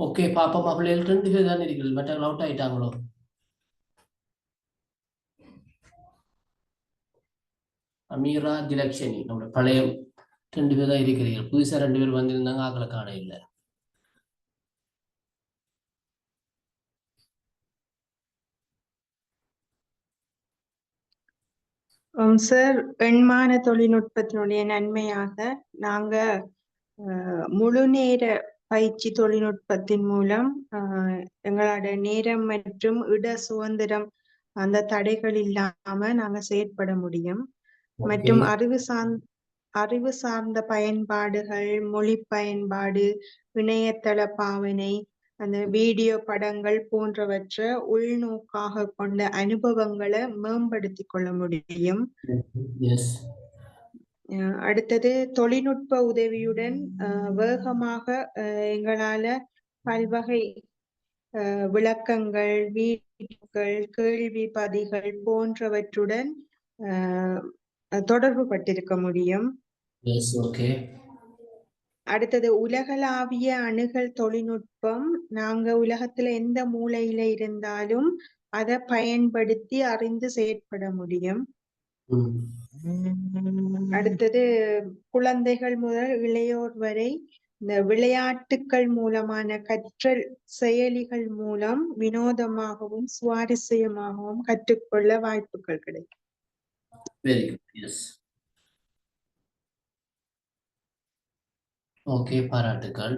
ஓகே பாப்பா பிள்ளைகள் 2 பேர் தான் இருக்கிறது, மற்றவங்க அவுட் ஆயிட்டாங்களோ? அமீரா, திலக்ஷனி, நம்மளோட பழைய 2 பேர் தான் இருக்கிறீர்கள். புதுசா 2 பேர் வந்திருந்தாங்க, ஆக்களை காண இல்லை. சார், எண்மான தொழில்நுட்பத்தினுடைய நன்மையாக நாங்க முழு நேர பயிற்சி தொழில்நுட்பத்தின் மூலம் எங்களோட நேரம் மற்றும் இட சுதந்திரம் அந்த தடைகள் இல்லாம நாங்க செயற்பட முடியும். மற்றும் அறிவு சார்ந்த பயன்பாடுகள், மொழி பயன்பாடு, இணையதள பாவனை, அந்த வீடியோ படங்கள் போன்றவற்றை உள்நோக்காக கொண்ட அனுபவங்களை மேம்படுத்தி கொள்ள முடியும். அடுத்தது தொழில்நுட்ப உதவியுடன் வேகமாக எங்களால பல்வகை விளக்கங்கள், வீடியோக்கள், கேள்வி பதிகள் போன்றவற்றுடன் தொடர்பு பட்டிருக்க முடியும். அடுத்தது உலகளாவிய அணுகல் தொழில்நுட்பம். நாங்க உலகத்துல எந்த மூலையில இருந்தாலும் அதை பயன்படுத்தி அறிந்து செயற்பட முடியும். அடுத்தது குழந்தைகள் முதல் இளையோர் வரை இந்த விளையாட்டுக்கள் மூலமான கற்றல் செயலிகள் மூலம் வினோதமாகவும் சுவாரஸ்யமாகவும் கற்றுக்கொள்ள வாய்ப்புகள் கிடைக்கும். Very good. Yes. ஓகே, பாராட்டுக்கள்.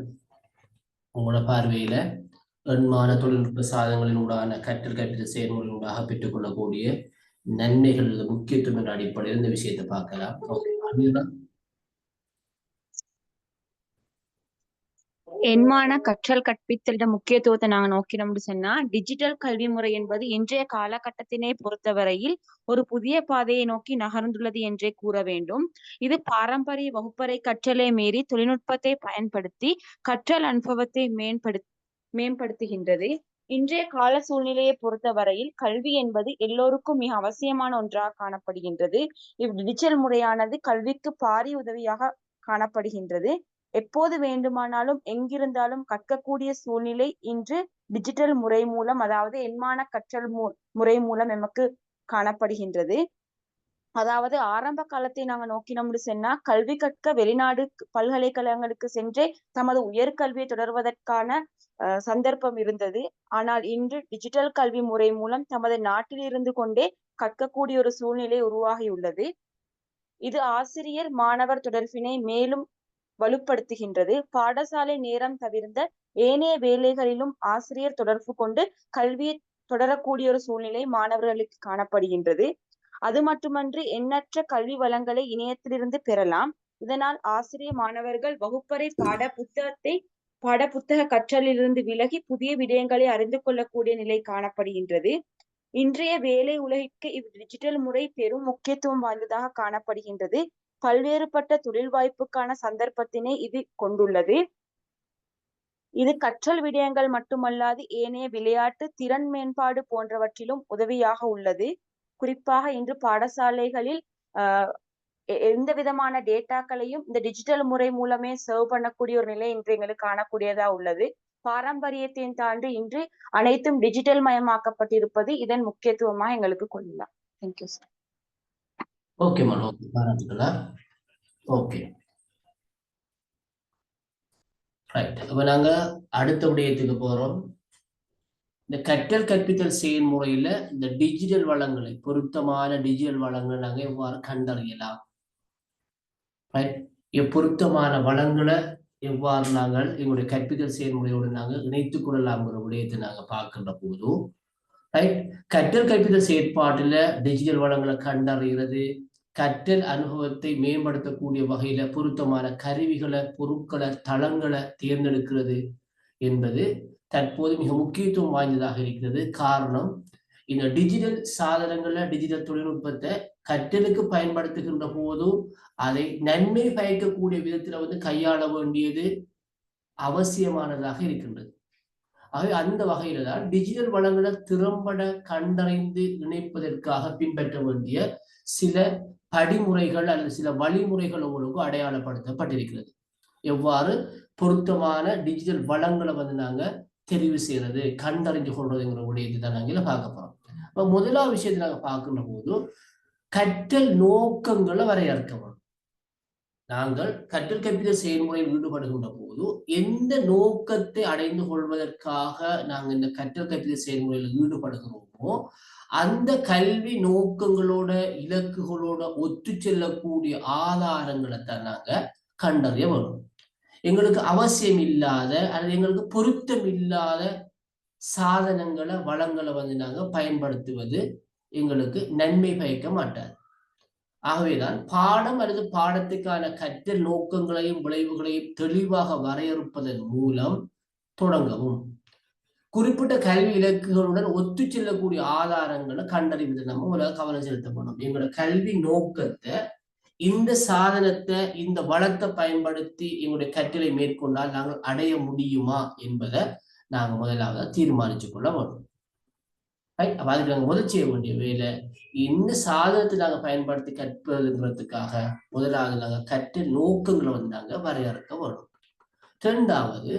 உங்களோட பார்வையில எண்மான தொழில்நுட்ப சாதனங்களினூடான கற்றல் செயல்முறையினூடாக பெற்றுக்கொள்ளக்கூடிய நன்மைகள், முக்கியத்துவம் என்ற அடிப்படையில் இந்த விஷயத்தை பார்க்கலாம். எண்மான கற்றல் கற்பித்தல முக்கியத்துவத்தை நாங்க நோக்கினோம்னு சொன்னா, டிஜிட்டல் கல்வி முறை என்பது இன்றைய காலகட்டத்தினை பொறுத்தவரையில் ஒரு புதிய பாதையை நோக்கி நகர்ந்துள்ளது என்றே கூற வேண்டும். இது பாரம்பரிய வகுப்பறை கற்றலை மீறி தொழில்நுட்பத்தை பயன்படுத்தி கற்றல் அனுபவத்தை மேம்படுத்துகின்றது. இன்றைய கால சூழ்நிலையை பொறுத்தவரையில் கல்வி என்பது எல்லோருக்கும் மிக அவசியமான ஒன்றாக காணப்படுகின்றது. டிஜிட்டல் முறையானது கல்விக்கு பாரிய உதவியாக காணப்படுகின்றது. எப்போது வேண்டுமானாலும் எங்கிருந்தாலும் கற்கக்கூடிய சூழ்நிலை இன்று டிஜிட்டல் முறை மூலம், அதாவது எண்மான கற்றல் முறை மூலம் நமக்கு காணப்படுகின்றது. அதாவது ஆரம்ப காலத்தை நாங்க நோக்கினோம்னு சொன்னா, கல்வி கற்க வெளிநாடு பல்கலைக்கழகங்களுக்கு சென்றே தமது உயர்கல்வியை தொடர்வதற்கான சந்தர்ப்பம் இருந்தது. ஆனால் இன்று டிஜிட்டல் கல்வி முறை மூலம் தமது நாட்டில் இருந்து கொண்டே கற்கக்கூடிய ஒரு சூழ்நிலை உருவாகியுள்ளது. இது ஆசிரியர் மாணவர் தொடர்பினை மேலும் வலுப்படுத்துகின்றது. பாடசாலை நேரம் தவிர்ந்த ஏனைய வேலைகளிலும் ஆசிரியர் தொடர்பு கொண்டு கல்வியை தொடரக்கூடிய ஒரு சூழ்நிலை மாணவர்களுக்கு காணப்படுகின்றது. அது மட்டுமன்றி எண்ணற்ற கல்வி வளங்களை இணையத்திலிருந்து பெறலாம். இதனால் ஆசிரியர் மாணவர்கள் வகுப்பறை பாட புத்தக கற்றலிலிருந்து விலகி புதிய விடயங்களை அறிந்து கொள்ளக்கூடிய நிலை காணப்படுகின்றது. இன்றைய வேலை உலகிற்கு டிஜிட்டல் முறை பெரும் முக்கியத்துவம் வாய்ந்ததாக காணப்படுகின்றது. பல்வேறுபட்ட தொழில் வாய்ப்புக்கான சந்தர்ப்பத்தினை இது கொண்டுள்ளது. இது கற்றல் விடயங்கள் மட்டுமல்லாது ஏனைய விளையாட்டு, திறன் மேம்பாடு போன்றவற்றிலும் உதவியாக உள்ளது. குறிப்பாக இன்று பாடசாலைகளில் எந்த விதமான டேட்டாக்களையும் இந்த டிஜிட்டல் முறை மூலமே சர்வ் பண்ணக்கூடிய ஒரு நிலை இன்று எங்களுக்கு காணக்கூடியதா உள்ளது. பாரம்பரியத்தின் தாண்டி இன்று அனைத்தும் டிஜிட்டல் மயமாக்கப்பட்டிருப்பது இதன் முக்கியத்துவமாக எங்களுக்கு கொள்ளலாம். Thank you sir. Okay madam, okay, பாராட்டுக்கலாம். Okay, right. அப்ப நாங்க அடுத்த விடயத்துக்கு போறோம். இந்த கற்றல் கற்பித்தல் செயல்முறையில இந்த டிஜிட்டல் வளங்களை, பொருத்தமான டிஜிட்டல் வளங்களை நாங்க எவ்வாறு கண்டறியலாம்? ரைட். பொருத்தமான வளங்களை எவ்வாறு நாங்கள் எங்களுடைய கற்பித்தல் செயல்முறையோடு நாங்கள் இணைத்துக் கொள்ளலாம்ங்கிற விடயத்தை நாங்க பார்க்கின்ற போதும், ரைட், கற்றல் கற்பித்தல் செயற்பாட்டுல டிஜிட்டல் வளங்களை கண்டறிகிறது, கற்றல் அனுபவத்தை மேம்படுத்தக்கூடிய வகையில பொருத்தமான கருவிகளை, பொருட்களை, தளங்களை தேர்ந்தெடுக்கிறது என்பது தற்போது மிக முக்கியத்துவம் வாய்ந்ததாக இருக்கிறது. காரணம், இந்த டிஜிட்டல் சாதனங்களை, டிஜிட்டல் தொழில்நுட்பத்தை கற்றலுக்கு பயன்படுத்துகின்ற போதும் அதை நன்மை பயக்கக்கூடிய விதத்துல கையாள வேண்டியது அவசியமானதாக இருக்கின்றது. ஆகவே அந்த வகையில தான் டிஜிட்டல் வளங்களை திறம்பட கண்டறிந்து இணைப்பதற்காக பின்பற்ற வேண்டிய சில படிமுறைகள் அல்லது சில வழிமுறைகள் உங்களுக்கு அடையாளப்படுத்தப்பட்டிருக்கிறது. எவ்வாறு பொருத்தமான டிஜிட்டல் வளங்களை வந்து நாங்க தெரிவு செய்யறது, கண்டறிஞ்சு கொள்றதுங்கிற விடயத்தை தான் நாங்கள் பார்க்க போறோம். அப்ப முதலாவது விஷயத்தை நாங்க பார்க்கின்ற போது கற்றல் நோக்கங்களை வரையறுக்க. நாங்கள் கற்றல் கற்பித்தல் செயல்முறையில் ஈடுபடுகின்ற போது எந்த நோக்கத்தை அடைந்து கொள்வதற்காக நாங்கள் இந்த கற்றல் கற்பித்தல் செயல்முறையில் ஈடுபடுகிறோமோ அந்த கல்வி நோக்கங்களோட இலக்குகளோட ஒத்து செல்லக்கூடிய ஆதாரங்களை தான் நாங்க கண்டறிய வரும். எங்களுக்கு அவசியம் இல்லாத அல்லது எங்களுக்கு பொருத்தம் இல்லாத சாதனங்களை வளங்களை வந்து நாங்க பயன்படுத்துவது எங்களுக்கு நன்மை பயக்க மாட்டாது. ஆகவேதான் பாடம் அல்லது பாடத்துக்கான கற்றல் நோக்கங்களையும் விளைவுகளையும் தெளிவாக வரையறுப்பதன் மூலம் தொடங்கவும், குறிப்பிட்ட கல்வி இலக்குகளுடன் ஒத்து செல்லக்கூடிய ஆதாரங்களை கண்டறிவது நம்ம முதல்ல கவனம் செலுத்தப்படும். எங்களோட கல்வி நோக்கத்தை இந்த சாதனத்தை இந்த வளத்தை பயன்படுத்தி எங்களுடைய கற்றலை மேற்கொண்டால் நாங்கள் அடைய முடியுமா என்பதை நாங்கள் முதலாவது தீர்மானிச்சு கொள்ள வேண்டும். அப்ப அதுக்கு நாங்கள் முதல் செய்ய வேண்டிய வேலை, இந்த சாதனத்தை நாங்கள் பயன்படுத்தி கற்பதுங்கிறதுக்காக முதலாவது நாங்கள் கற்ற நோக்கங்களை வந்து நாங்கள் வரையறுக்க வேணும். இரண்டாவது,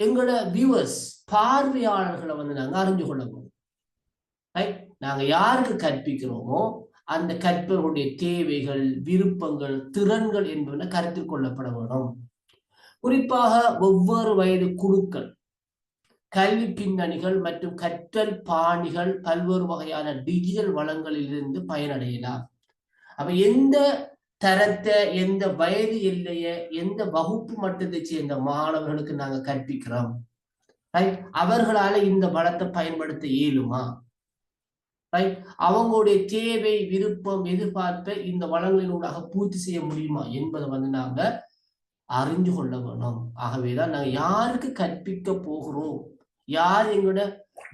எங்களோட வியூவர்ஸ் பார்வையாளர்களை வந்து நாங்கள் அறிஞ்சு கொள்ள வேணும். ரைட், நாங்க யாருக்கு கற்பிக்கிறோமோ அந்த கற்பவர்களுடைய தேவைகள், விருப்பங்கள், திறன்கள் என்பன கருத்தில் கொள்ளப்பட வேண்டும். குறிப்பாக ஒவ்வொரு வயது குழுக்கள், கல்வி பின்னணிகள் மற்றும் கற்றல் பாணிகள் பல்வேறு வகையான டிஜிட்டல் வளங்களிலிருந்து பயனடையலாம். அப்ப எந்த தரத்தை, எந்த வயது எல்லைய, எந்த வகுப்பு மட்டத்தை சேர்ந்த மாணவர்களுக்கு நாங்க கற்பிக்கிறோம், அவர்களால இந்த வளத்தை பயன்படுத்த இயலுமா, அவங்களுடைய தேவை, விருப்பம், எதிர்பார்ப்பை இந்த வளங்களினூடாக பூர்த்தி செய்ய முடியுமா என்பதை வந்து நாங்க அறிஞ்சு கொள்ள வேணும். ஆகவேதான் நாங்க யாருக்கு கற்பிக்க போகிறோம், யார் எங்களோட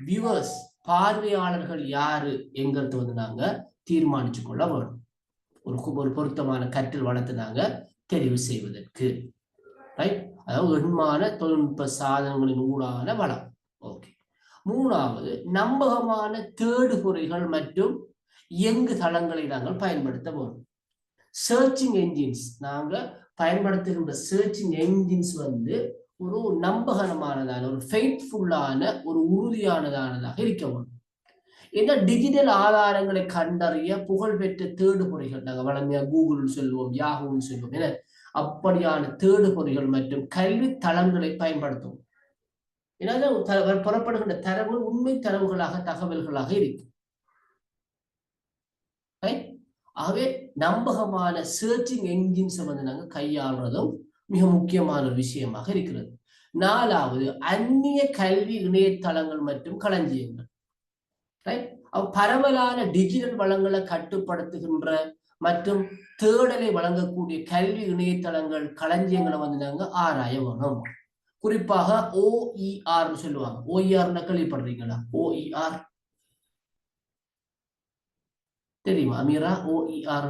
வியூவர்ஸ் பார்வையாளர்கள் யாரு என்கிறது வந்து நாங்க தீர்மானிச்சு கொள்ள வேணும். ஒரு பொருத்தமான கற்றல் வளத்தை நாங்க தெரிவு செய்வதற்கு. ரைட், அதாவது எண்மான தொழில்நுட்ப சாதனங்களின் ஊடான வளம். ஓகே. மூணாவது, நம்பகமான தேடுபொறிகள் மற்றும் இயங்கு தளங்களை நாங்கள் பயன்படுத்த வேண்டும். சர்ச்சிங் என்ஜின்ஸ், நாங்க பயன்படுத்துகின்ற சர்ச்சிங் என்ஜின்ஸ் வந்து ஒரு நம்பகமானதான, ஒரு ஃபெய்த்ஃபுல்லான, ஒரு உறுதியானதானதாக இருக்க வேண்டும். ஏன்னா டிஜிட்டல் ஆதாரங்களை கண்டறிய புகழ்பெற்ற தேடுபொறிகள், நாங்கள் வளமையா கூகுள் சொல்லுவோம், யாஹூன்னு சொல்லுவோம், என அப்படியான தேடுபொறிகள் மற்றும் கல்வி தளங்களை பயன்படுத்துவோம். ஏன்னா புறப்படுகின்ற தரவுகள் உண்மை தரவுகளாக, தகவல்களாக இருக்கு. ஆகவே நம்பகமான சர்ச்சிங் என்ஜின்ஸ் வந்து நாங்க கையாளுறதும் மிக முக்கியமான ஒரு விஷயமாக இருக்கிறது. நாலாவது, அந்நிய கல்வி இணையதளங்கள் மற்றும் களஞ்சியங்கள். பரவலான டிஜிட்டல் வளங்களை கட்டுப்படுத்துகின்ற மற்றும் தேடலை வழங்கக்கூடிய கல்வி இணையதளங்கள், களஞ்சியங்களை வந்து நாங்க ஆராய வேணும். குறிப்பாக OER சொல்லுவாங்க. OER கேள்விப்படுறீங்களா? OER தெரியுமா அமீரா? OER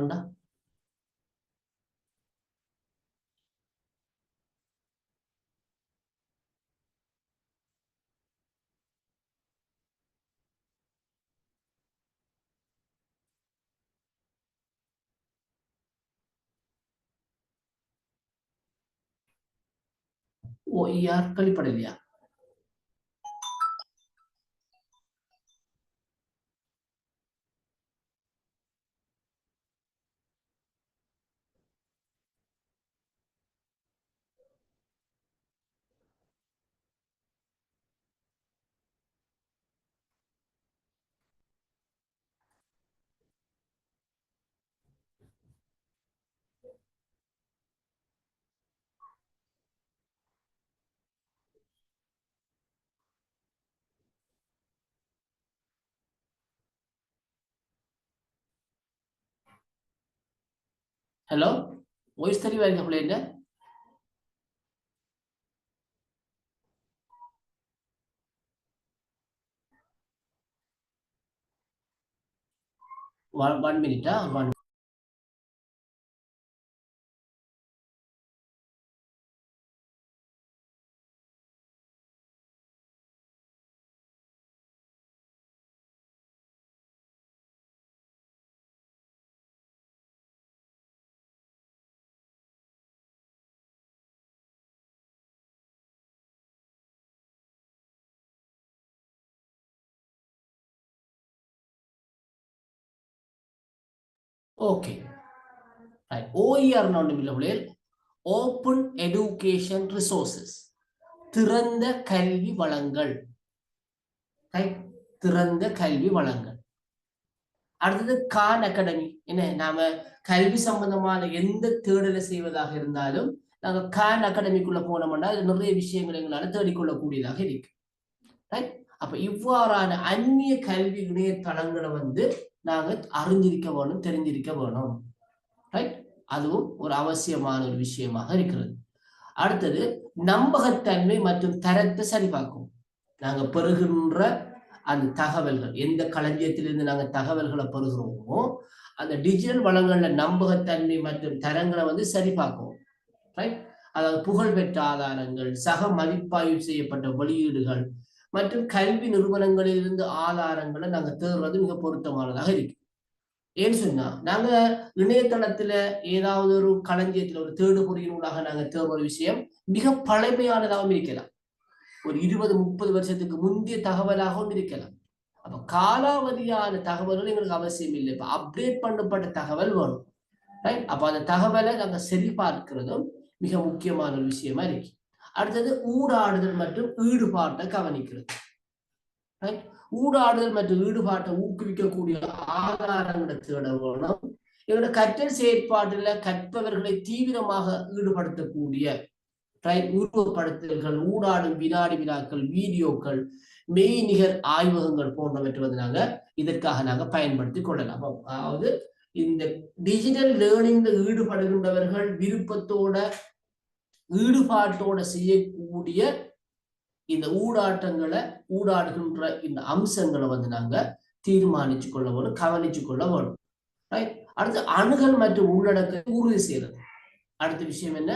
OER கேள்விப்படலையா? ஹலோ, வாய்ஸ் தெளிவா இருக்க பிள்ளைங்க? ஒன் மினிட்டா? ஓகே, OER ஒன்றுமில்லை, ஓப்பன் எடுகேஷன் ரிசோர்சஸ், திறந்த கல்வி வளங்கள். திறந்த கல்வி வளங்கள். அடுத்தது கான் அகாடமி. என்ன, நாம கல்வி சம்பந்தமான எந்த தேடலை செய்வதாக இருந்தாலும் நாங்கள் கான் அகாடமிக்குள்ள போனோம்னா அது நிறைய விஷயங்கள் எங்களால தேடிக்கொள்ளக்கூடியதாக இருக்கு. அப்ப இவ்வாறான அந்நிய கல்வி இணையதளங்களை நாங்க அறிஞ்சிருக்க வேணும், தெரிஞ்சிருக்க வேணும். அதுவும் ஒரு அவசியமான ஒரு விஷயமாக இருக்கிறது. அடுத்தது நம்பகத்தன்மை மற்றும் தரத்தை சரிபார்க்கும். நாங்க பெறுகின்ற அந்த தகவல்கள், எந்த களஞ்சியத்திலிருந்து நாங்க தகவல்களை பெறுகிறோமோ அந்த டிஜிட்டல் வளங்கள்ல நம்பகத்தன்மை மற்றும் தரங்களை சரி பார்க்கும். அதாவது புகழ்பெற்ற ஆதாரங்கள், சக மதிப்பாய்வு செய்யப்பட்ட வெளியீடுகள் மற்றும் கல்வி நிறுவனங்களிலிருந்து ஆதாரங்களை நாங்க தேடுறது மிக பொருத்தமானதாக இருக்கு. ஏன்னு சொன்னா, நாங்க இணையதளத்துல ஏதாவது ஒரு களஞ்சியத்துல ஒரு தேடுபொறியினூடாக நாங்க தேடுற விஷயம் மிக பழமையானதாகவும் இருக்கலாம், ஒரு 20-30 வருஷத்துக்கு முந்தைய தகவலாகவும் இருக்கலாம். அப்ப காலாவதியான தகவல்கள் எங்களுக்கு அவசியம் இல்லை, இப்ப அப்டேட் பண்ணப்பட்ட தகவல் வேணும். அப்ப அந்த தகவலை நாங்க சரி பார்க்கிறதும் மிக முக்கியமான ஒரு விஷயமா இருக்கு. அடுத்தது ஊடாடுதல் மற்றும் ஈடுபாட்டை கவனிக்கிறது. ஊடாடுதல் மற்றும் ஈடுபாட்டை ஊக்குவிக்கக்கூடிய ஆதாரங்களை தேட வேணும். எங்களோட கற்றல் செயற்பாட்டுல கற்பவர்களை தீவிரமாக ஈடுபடுத்தக்கூடிய உருவப்படுத்தல்கள், ஊடாடும் வினாடி வினாக்கள், வீடியோக்கள், மெய்நிகர் ஆய்வகங்கள் போன்றவற்றை நாங்க இதற்காக நாங்க பயன்படுத்தி கொள்ளலாம். அதாவது இந்த டிஜிட்டல் லேர்னிங்ல ஈடுபடுகின்றவர்கள் விருப்பத்தோட ஈடுபாட்டோட செய்யக்கூடிய இந்த ஊடாடுகின்ற இந்த அம்சங்களை நாங்க தீர்மானிச்சு கொள்ள வேணும், கவனிச்சு கொள்ள வேணும். அடுத்து அணுகல் மற்றும் உள்ளடக்கத்தை உறுதி செய்யறது. அடுத்த விஷயம் என்ன,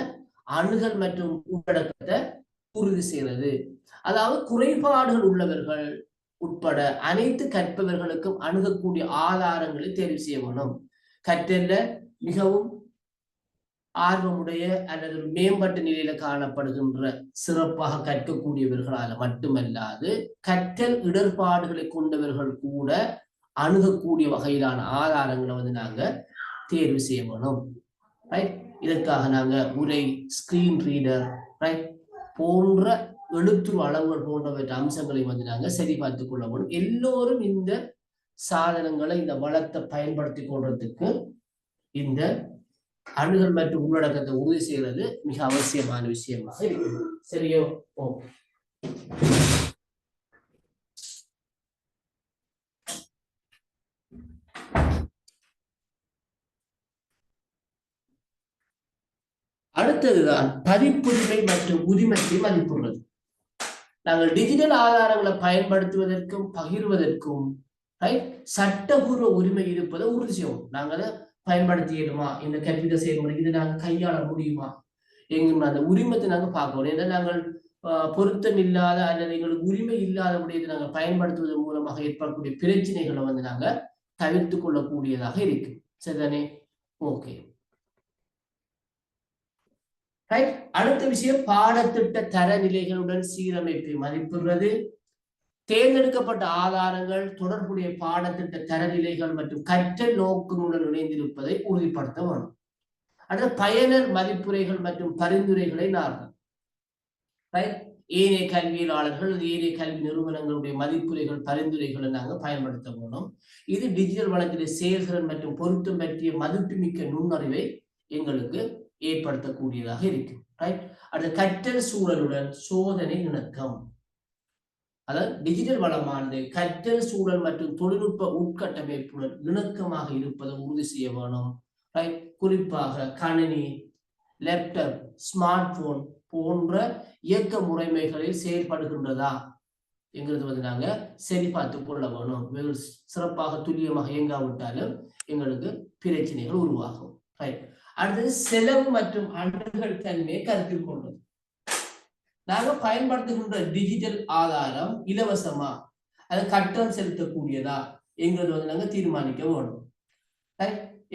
அணுகல் மற்றும் உள்ளடக்கத்தை உறுதி செய்யறது. அதாவது குறைபாடுகள் உள்ளவர்கள் உட்பட அனைத்து கற்பவர்களுக்கும் அணுகக்கூடிய ஆதாரங்களை தேர்வு செய்ய வேணும். கற்றல்ல மிகவும் ஆர்வமுடைய அல்லது மேம்பட்ட நிலையில காணப்படுகின்ற சிறப்பாக கற்கக்கூடியவர்களால மட்டுமல்லாது கற்றல் இடர்பாடுகளை கொண்டவர்கள் கூட அணுகக்கூடிய வகையிலான ஆதாரங்களை நாங்க தேர்வு செய்ய வேணும். இதற்காக நாங்க உரை, ஸ்கிரீன் ரீடர் போன்ற எழுத்துரு அளவுகள் போன்றவற்ற அம்சங்களை நாங்க சரி பார்த்துக் கொள்ள வேணும். எல்லோரும் இந்த சாதனங்களை, இந்த வளத்தை பயன்படுத்தி கொள்றதுக்கு இந்த அணுகல் மற்றும் உள்ளடக்கத்தை உறுதி செய்யறது மிக அவசியமான விஷயமாக இருக்குது. சரியோ? அடுத்ததுதான் பதிப்புரிமை மற்றும் உரிமத்தை மதிப்புள்ளது. நாங்கள் டிஜிட்டல் ஆதாரங்களை பயன்படுத்துவதற்கும் பகிர்வதற்கும் சட்டபூர்வ உரிமை இருப்பதை உறுதி செய்வோம். நாங்கள் அதை பயன்படுத்திடுமா, இந்த கற்பித்த செயல்முறைக்கு இதை நாங்கள் கையாள முடியுமா எங்க அந்த உரிமத்தை நாங்கள் பார்க்கணும். ஏன்னா நாங்கள் பொருத்தம் இல்லாத அல்லது எங்களுக்கு உரிமை இல்லாத விடயத்தை நாங்கள் பயன்படுத்துவதன் மூலமாக ஏற்படக்கூடிய பிரச்சனைகளை நாங்கள் தவிர்த்து கொள்ளக்கூடியதாக இருக்கு. சரிதானே? ஓகே. அடுத்த விஷயம் பாடத்திட்ட தரநிலைகளுடன் சீரமைப்பை மதிப்பிடுறது. தேர்ந்தெடுக்கப்பட்ட ஆதாரங்கள் தொடர்புடைய பாடத்திட்ட தரநிலைகள் மற்றும் கற்றல் நோக்கங்களுடன் இணைந்திருப்பதை உறுதிப்படுத்த வேண்டும். அடுத்த பயனர் மதிப்புரைகள் மற்றும் பரிந்துரைகளை நாடுங்கள். ஏனைய கல்வியலாளர்கள், ஏனைய கல்வி நிறுவனங்களுடைய மதிப்புரைகள், பரிந்துரைகளை நாங்கள் பயன்படுத்த வேண்டும். இது டிஜிட்டல் வளத்திலே செயல்திறன் மற்றும் பொருத்தம் பற்றிய மதிப்புமிக்க நுண்ணறிவை எங்களுக்கு ஏற்படுத்தக்கூடியதாக இருக்கு. அடுத்த கற்றல் சூழலுடன் சோதனை இணக்கம். அதாவது டிஜிட்டல் வளமானது கற்றல் சூழல் மற்றும் தொழில்நுட்ப உட்கட்டமைப்புடன் இணக்கமாக இருப்பதை உறுதி செய்ய வேணும். குறிப்பாக கணினி, லேப்டாப், ஸ்மார்ட் போன் போன்ற இயக்க முறைமைகளில் செயல்படுகின்றதா என்கிறது நாங்க சரி பார்த்து கொள்ள வேணும். சிறப்பாக துல்லியமாக இயங்காவிட்டாலும் எங்களுக்கு பிரச்சனைகள் உருவாகும். அடுத்தது செலவு மற்றும் அணுகல் தன்மையை கருத்தில் கொள்வது. நாங்க பயன்படுத்துகின்ற டிஜிட்டல் ஆதாரம் இலவசமா, அது கட்டணம் செலுத்தக்கூடியதா என்கிறது நாங்க தீர்மானிக்க வேணும்.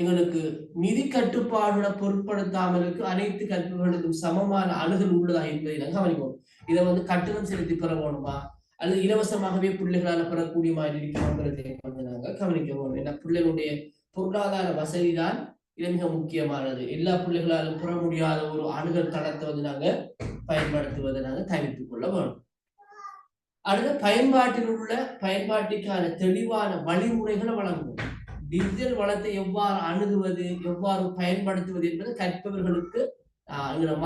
எங்களுக்கு நிதி கட்டுப்பாடுகளை பொருட்படுத்தாமலுக்கு அனைத்து கல்விகளுக்கும் சமமான அணுகல் உள்ளதா என்பதை நாங்க கவனிக்கணும். இதை கட்டணம் செலுத்தி பெற வேணுமா அல்லது இலவசமாகவே பிள்ளைகளால பெறக்கூடிய மாதிரி இருக்கிறோங்கிறதை நாங்க கவனிக்க வேணும். ஏன்னா பிள்ளைகளுடைய பொருளாதார வசதி தான் இது மிக முக்கியமானது. எல்லா பிள்ளைகளாலும் பெற முடியாத ஒரு அணுகல் தளத்தை வந்து நாங்க பயன்படுத்துவதை நாங்க தவிர்த்துக் கொள்ள வேண்டும். அடுத்த பயன்பாட்டிற்கான தெளிவான வழிமுறைகளை வழங்குவோம். டிஜிட்டல் வளத்தை எவ்வாறு அணுகுவது, எவ்வாறு பயன்படுத்துவது என்பது கற்பவர்களுக்கு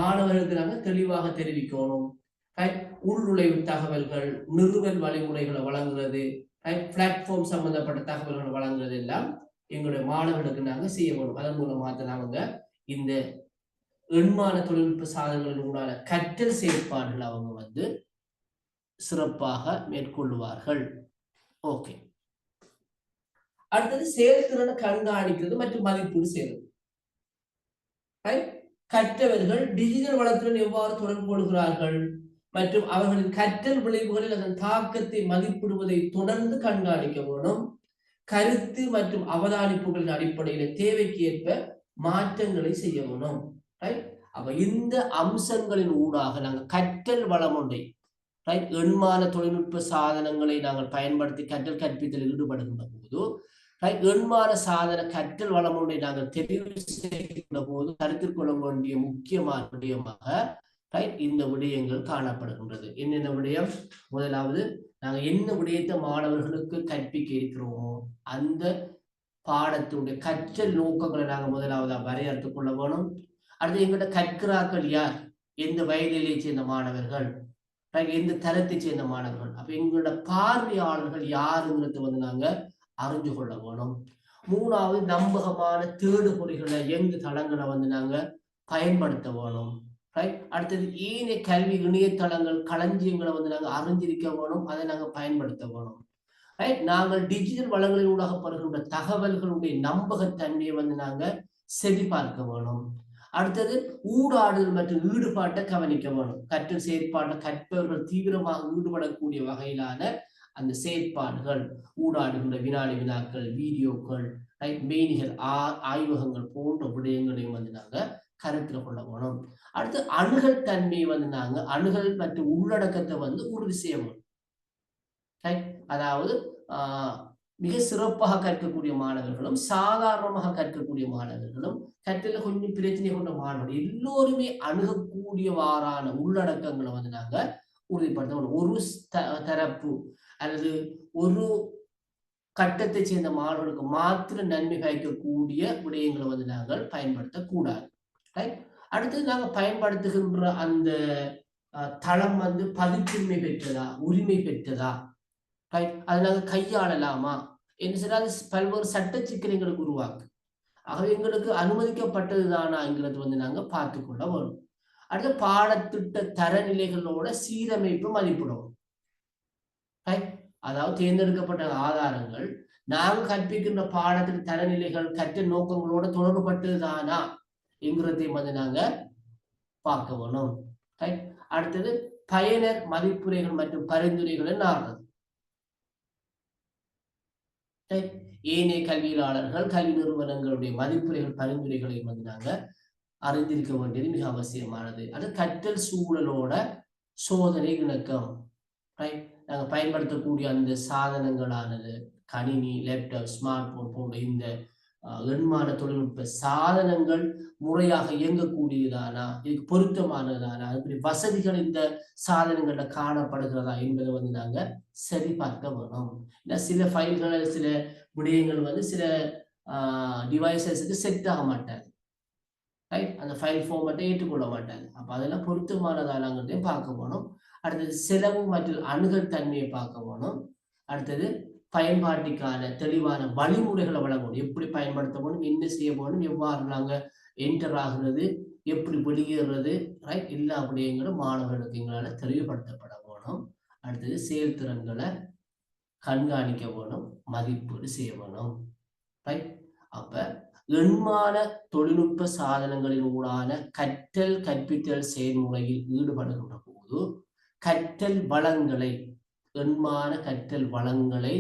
மாணவர்களுக்கு நாங்க தெளிவாக தெரிவிக்கணும். உள்நுழைவு தகவல்கள், நிறுவல் வழிமுறைகளை வழங்குறது, பிளாட்ஃபார்ம் சம்பந்தப்பட்ட தகவல்களை வழங்குறது எல்லாம் எங்களுடைய மாணவர்களுக்கு நாங்க செய்ய வேணும். அதன் மூலமாக நாங்க இந்த எண்மான தொழில்நுட்ப சாதனங்களின் உண்டான கற்றல் செயற்பாடுகள் அவங்க வந்து சிறப்பாக மேற்கொள்வார்கள். ஓகே, அடுத்தது செயல்திறனை கண்காணிக்கிறது மற்றும் மதிப்பீடு செய்வது. கற்றவர்கள் டிஜிட்டல் வளத்துடன் எவ்வாறு தொடர்பு கொள்கிறார்கள் மற்றும் அவர்களின் கற்றல் விளைவுகளில் அதன் தாக்கத்தை மதிப்பிடுவதை தொடர்ந்து கண்காணிக்க வேணும். கருத்து மற்றும் அவதானிப்புகளின் அடிப்படையில் தேவைக்கு ஏற்ப மாற்றங்களை செய்ய வேணும். அப்ப இந்த அம்சங்களின் ஊடாக நாங்கள் கற்றல் வளம் ஒன்றை எண்மான தொழில்நுட்ப சாதனங்களை நாங்கள் பயன்படுத்தி கற்றல் கற்பித்தல் ஈடுபடுகின்ற போது எண்மான சாதன கற்றல் வளம் ஒன்றை நாங்கள் தெரிவு செய்கின்ற போது கருத்தில் கொள்ள வேண்டிய முக்கியமான விடயமாக இந்த விடயங்கள் காணப்படுகின்றது. என்னென்ன விடயம்? முதலாவது, நாங்க என்ன விடயத்தை மாணவர்களுக்கு கற்பிக்க இருக்கிறோமோ அந்த பாடத்துடைய கற்றல் நோக்கங்களை நாங்க முதலாவது வரையறுத்துக் கொள்ள வேணும். அடுத்து, எங்கிட்ட கற்கிறார்கள் யார், எந்த வயதிலே சேர்ந்த மாணவர்கள், எந்த தரத்தை சேர்ந்த மாணவர்கள், அப்ப எங்களோட பார்வையாளர்கள் யாருங்கிறத வந்து நாங்க அறிஞ்சு கொள்ள வேணும். மூணாவது, நம்பகமான தேடுபொறிகளை எங்க தளங்களை வந்து நாங்க பயன்படுத்த வேணும். அடுத்தது, ஏனைய கல்வி இணையதளங்கள் களஞ்சியங்களை வந்து நாங்க அறிஞ்சிருக்க வேணும், அதை நாங்க பயன்படுத்த வேணும். நாங்கள் டிஜிட்டல் வளங்களின் ஊடாக பெறுகின்ற தகவல்களுடைய நம்பகத்தன்மையை வந்து நாங்க செவி பார்க்க வேணும். அடுத்தது, ஊடாடுதல் மற்றும் ஈடுபாட்டை கவனிக்க வேணும். கற்றல் செயற்பாட்டை கற்பவர்கள் தீவிரமாக ஈடுபடக்கூடிய வகையிலான அந்த செயற்பாடுகள், ஊடாடுகின்ற வினாடி வினாக்கள், வீடியோக்கள், மெய்நிகர் ஆய்வகங்கள் போன்ற விடயங்களையும் வந்து நாங்க கருத்தில் கொள்ள வேணும். அடுத்து, அணுகல் தன்மையை வந்து நாங்க அணுகல் மற்றும் உள்ளடக்கத்தை வந்து உறுதி செய்ய வேணும். அதாவது மிக சிறப்பாக கற்கக்கூடிய மாணவர்களும் சாதாரணமாக கற்கக்கூடிய மாணவர்களும் கற்றல கொஞ்சம் பிரச்சனை கொண்ட மாணவர்கள் எல்லோருமே அணுகக்கூடியவாறான உள்ளடக்கங்களை வந்து நாங்க உறுதிப்படுத்த. ஒரு தரப்பு அல்லது ஒரு கட்டத்தை சேர்ந்த மாணவர்களுக்கு மாத்திரம் நன்மை பயக்கக்கூடிய விடயங்களை வந்து நாங்கள் பயன்படுத்தக்கூடாது. அடுத்தது, நாங்கள் பயன்படுத்துகின்ற அந்த தளம் வந்து பதிப்புரிமை பெற்றதா, உரிமை பெற்றதா, அதை நாங்கள் கையாளலாமா என்று சொன்னால் பல்வேறு சட்ட சிக்கல்களுக்கு உருவாக்கு. ஆகவே எங்களுக்கு அனுமதிக்கப்பட்டது தானாங்கிறது வந்து நாங்க பார்த்துக்கொள்ள வரும். அடுத்த, பாடத்திட்ட தரநிலைகளோட சீரமைப்பு மதிப்பிடும். அதாவது, தேர்ந்தெடுக்கப்பட்ட ஆதாரங்கள் நாங்கள் கற்பிக்கின்ற பாடத்திட்ட தரநிலைகள் கற்ற நோக்கங்களோட தொடர்புபட்டது தானா என்கிறதை வந்து நாங்க பார்க்க வேணும். அடுத்தது, பயனர் மதிப்புரைகள் மற்றும் பரிந்துரைகளை நாடுறது. ஏனைய கல்வியாளர்கள், கல்வி நிறுவனங்களுடைய மதிப்புரைகள் பரிந்துரைகளை வந்து நாங்க அறிந்திருக்க வேண்டியது மிக அவசியமானது. அது கற்றல் சூழலோட சோதனை இணக்கம். நாங்க பயன்படுத்தக்கூடிய அந்த சாதனங்களானது கணினி, லேப்டாப், ஸ்மார்ட் போன் போன்ற இந்த எண்மான தொழில்நுட்ப சாதனங்கள் முறையாக இயங்கக்கூடியதானா, இதுக்கு பொருத்தமானதானா, அதுக்குரிய வசதிகள் இந்த சாதனங்கள்ல காணப்படுகிறதா என்பதை வந்து நாங்க சரி பார்க்க வேணும். சில ஃபைல்கள், சில விடயங்கள் வந்து சில டிவைசஸுக்கு செட் ஆக மாட்டாது. அந்த ஃபைல் ஃபார்மேட்டை ஏற்றுக்கொள்ள மாட்டாது. அப்ப அதெல்லாம் பொருத்தமானதானாங்கிறதையும் பார்க்க வேணும். அடுத்தது, செலவு மற்றும் அணுகல் தன்மையை பார்க்க வேணும். அடுத்தது, பயன்பாட்டுக்கான தெளிவான வழிமுறைகளை வழங்கணும். எப்படி பயன்படுத்த வேணும், என்ன செய்ய வேணும், எவ்வாறு நாங்க என்டர் ஆகுறது, எப்படி வெளியேறது, எல்லா விடயங்களும் மாணவர்களுக்கு எங்களால தெளிவுபடுத்தப்பட வேணும். அடுத்தது, செயல்திறன்களை கண்காணிக்க வேணும், மதிப்பீடு செய்ய வேணும். அப்ப எண்மான தொழில்நுட்ப சாதனங்களின் ஊடான கற்றல் கற்பித்தல் செயல்முறையில் ஈடுபடுகின்ற போது கற்றல் வளங்களை, எண்மான கற்றல் வளங்களை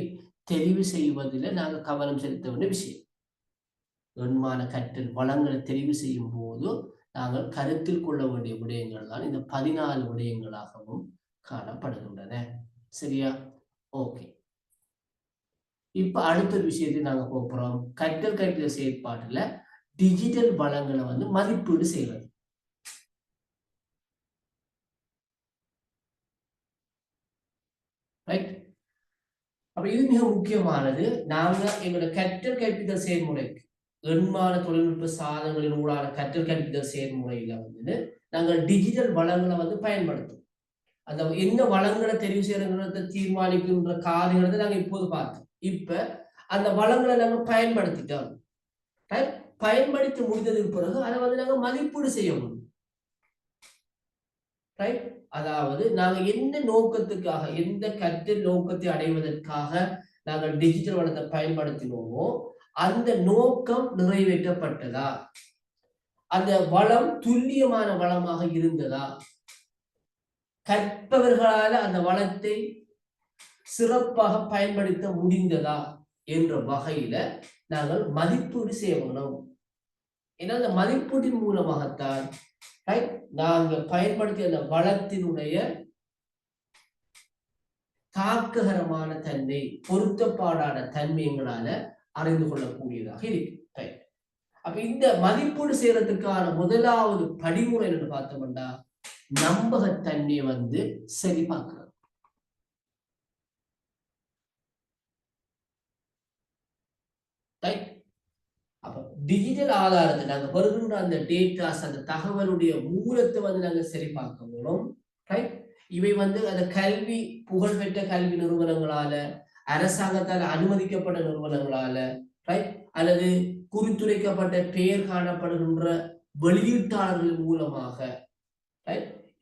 தெரிவு செய்வதில் நாங்கள் கவனம் செலுத்த வேண்டிய விஷயம். எண்மான கற்றல் வளங்களை தெரிவு செய்யும் போது நாங்கள் கருத்தில் கொள்ள வேண்டிய விடயங்கள் தான் இந்த 14 விடயங்களாகவும் காணப்படுகின்றன. சரியா? ஓகே. இப்ப அடுத்த ஒரு விஷயத்தை நாங்க போறோம். கற்றல் கற்பித்தல் செயற்பாட்டுல டிஜிட்டல் வளங்களை வந்து மதிப்பீடு செய்வது. ரைட். அப்ப இது மிக முக்கியமானது. நாங்க எங்களோட கற்றல் கற்பித்தல் செயல்முறைக்கு எண்மான தொழில்நுட்ப சாதனங்களின் ஊடான கற்றல் கற்பித்தல் செயல்முறையில வந்து நாங்கள் டிஜிட்டல் வளங்களை வந்து பயன்படுத்தும். அந்த என்ன வளங்களை தெரிவு செய்யறத தீர்மானிக்கின்ற காரியங்களை நாங்க இப்போது பார்த்தோம். இப்ப அந்த வளங்களை நாங்க பயன்படுத்திட்டோம். பயன்படுத்தி முடிந்ததுக்கு பிறகு அதை வந்து நாங்க மதிப்பீடு செய்ய முடியும். ரைட். அதாவது நாங்க என்ன நோக்கத்துக்காக, எந்த கற்றல் நோக்கத்தை அடைவதற்காக நாங்கள் டிஜிட்டல் வளத்தை பயன்படுத்தினோமோ அந்த நோக்கம் நிறைவேற்றப்பட்டதா, அந்த வளம் துல்லியமான வளமாக இருந்ததா, கற்பவர்களால அந்த வளத்தை சிறப்பாக பயன்படுத்த முடிந்ததா என்ற வகையில நாங்கள் மதிப்பீடு செய்யணும். ஏன்னா அந்த மதிப்பீட்டின் மூலமாகத்தான் நாங்க பயன்படுத்திய அந்த வளத்தினுடைய தாக்ககரமான தன்மை, பொருத்தப்பாடான தன்மை எங்களால அறிந்து கொள்ளக்கூடியதாக இருக்கு. அப்ப இந்த மதிப்பீடு செய்யறதுக்கான முதலாவது படிமுறை என்று பார்த்தோம்னா நம்பகத்தன்மையை வந்து சரி பார்க்கிறது. அப்ப டிஜிட்டல் ஆதாரத்தை நாங்க வருகின்ற அந்த டேட்டாஸ், அந்த தகவலுடைய மூலத்தை வந்து நாங்க சரி பார்க்க முடியும். இவை வந்து அந்த கல்வி, புகழ்பெற்ற கல்வி நிறுவனங்களால, அரசாங்கத்தால் அனுமதிக்கப்பட்ட நிறுவனங்களால, அல்லது குறித்துரைக்கப்பட்ட பெயர் காணப்படுகின்ற வெளியீட்டாளர்கள் மூலமாக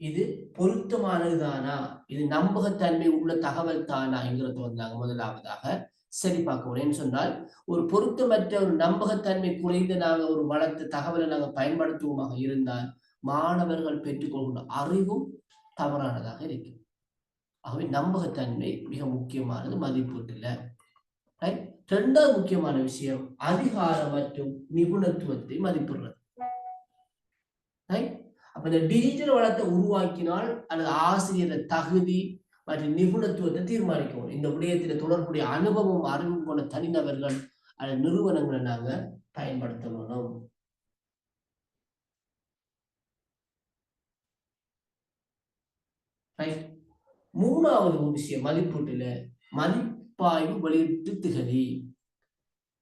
இது பொருத்தமானதுதானா, இது நம்பகத்தன்மை உள்ள தகவல் தானா என்கிறது வந்து நாங்க முதலாவதாக சரி பார்க்கணும். சொன்னால் ஒரு பொருத்தமற்ற ஒரு நம்பகத்தன்மை குறைந்த நாங்க ஒரு வளர்த்த தகவலை நாங்க பயன்படுத்துவோமாக இருந்தால் மாணவர்கள் பெற்றுக்கொள்கின்ற அறிவும் தவறானதாக இருக்கு. ஆகவே நம்பகத்தன்மை மிக முக்கியமானது மதிப்பீட்டுல. இரண்டாவது முக்கியமான விஷயம் அதிகாரம் மற்றும் நிபுணத்துவத்தை மதிப்பிடுறது. அப்ப இந்த டிஜிட்டல் வளத்தை உருவாக்கினால் அல்லது ஆசிரியர் தகுதி மற்றும் நிபுணத்துவத்தை தீர்மானிக்கணும். இந்த விடயத்தில் தொடர்புடைய அனுபவம் அறிவும் கொண்ட தனிநபர்கள் அல்லது நிறுவனங்களை நாங்க பயன்படுத்தணும். மூணாவது விஷயம் மதிப்பீட்டுல மதிப்பாய்வு வெளியீட்டு திகதி.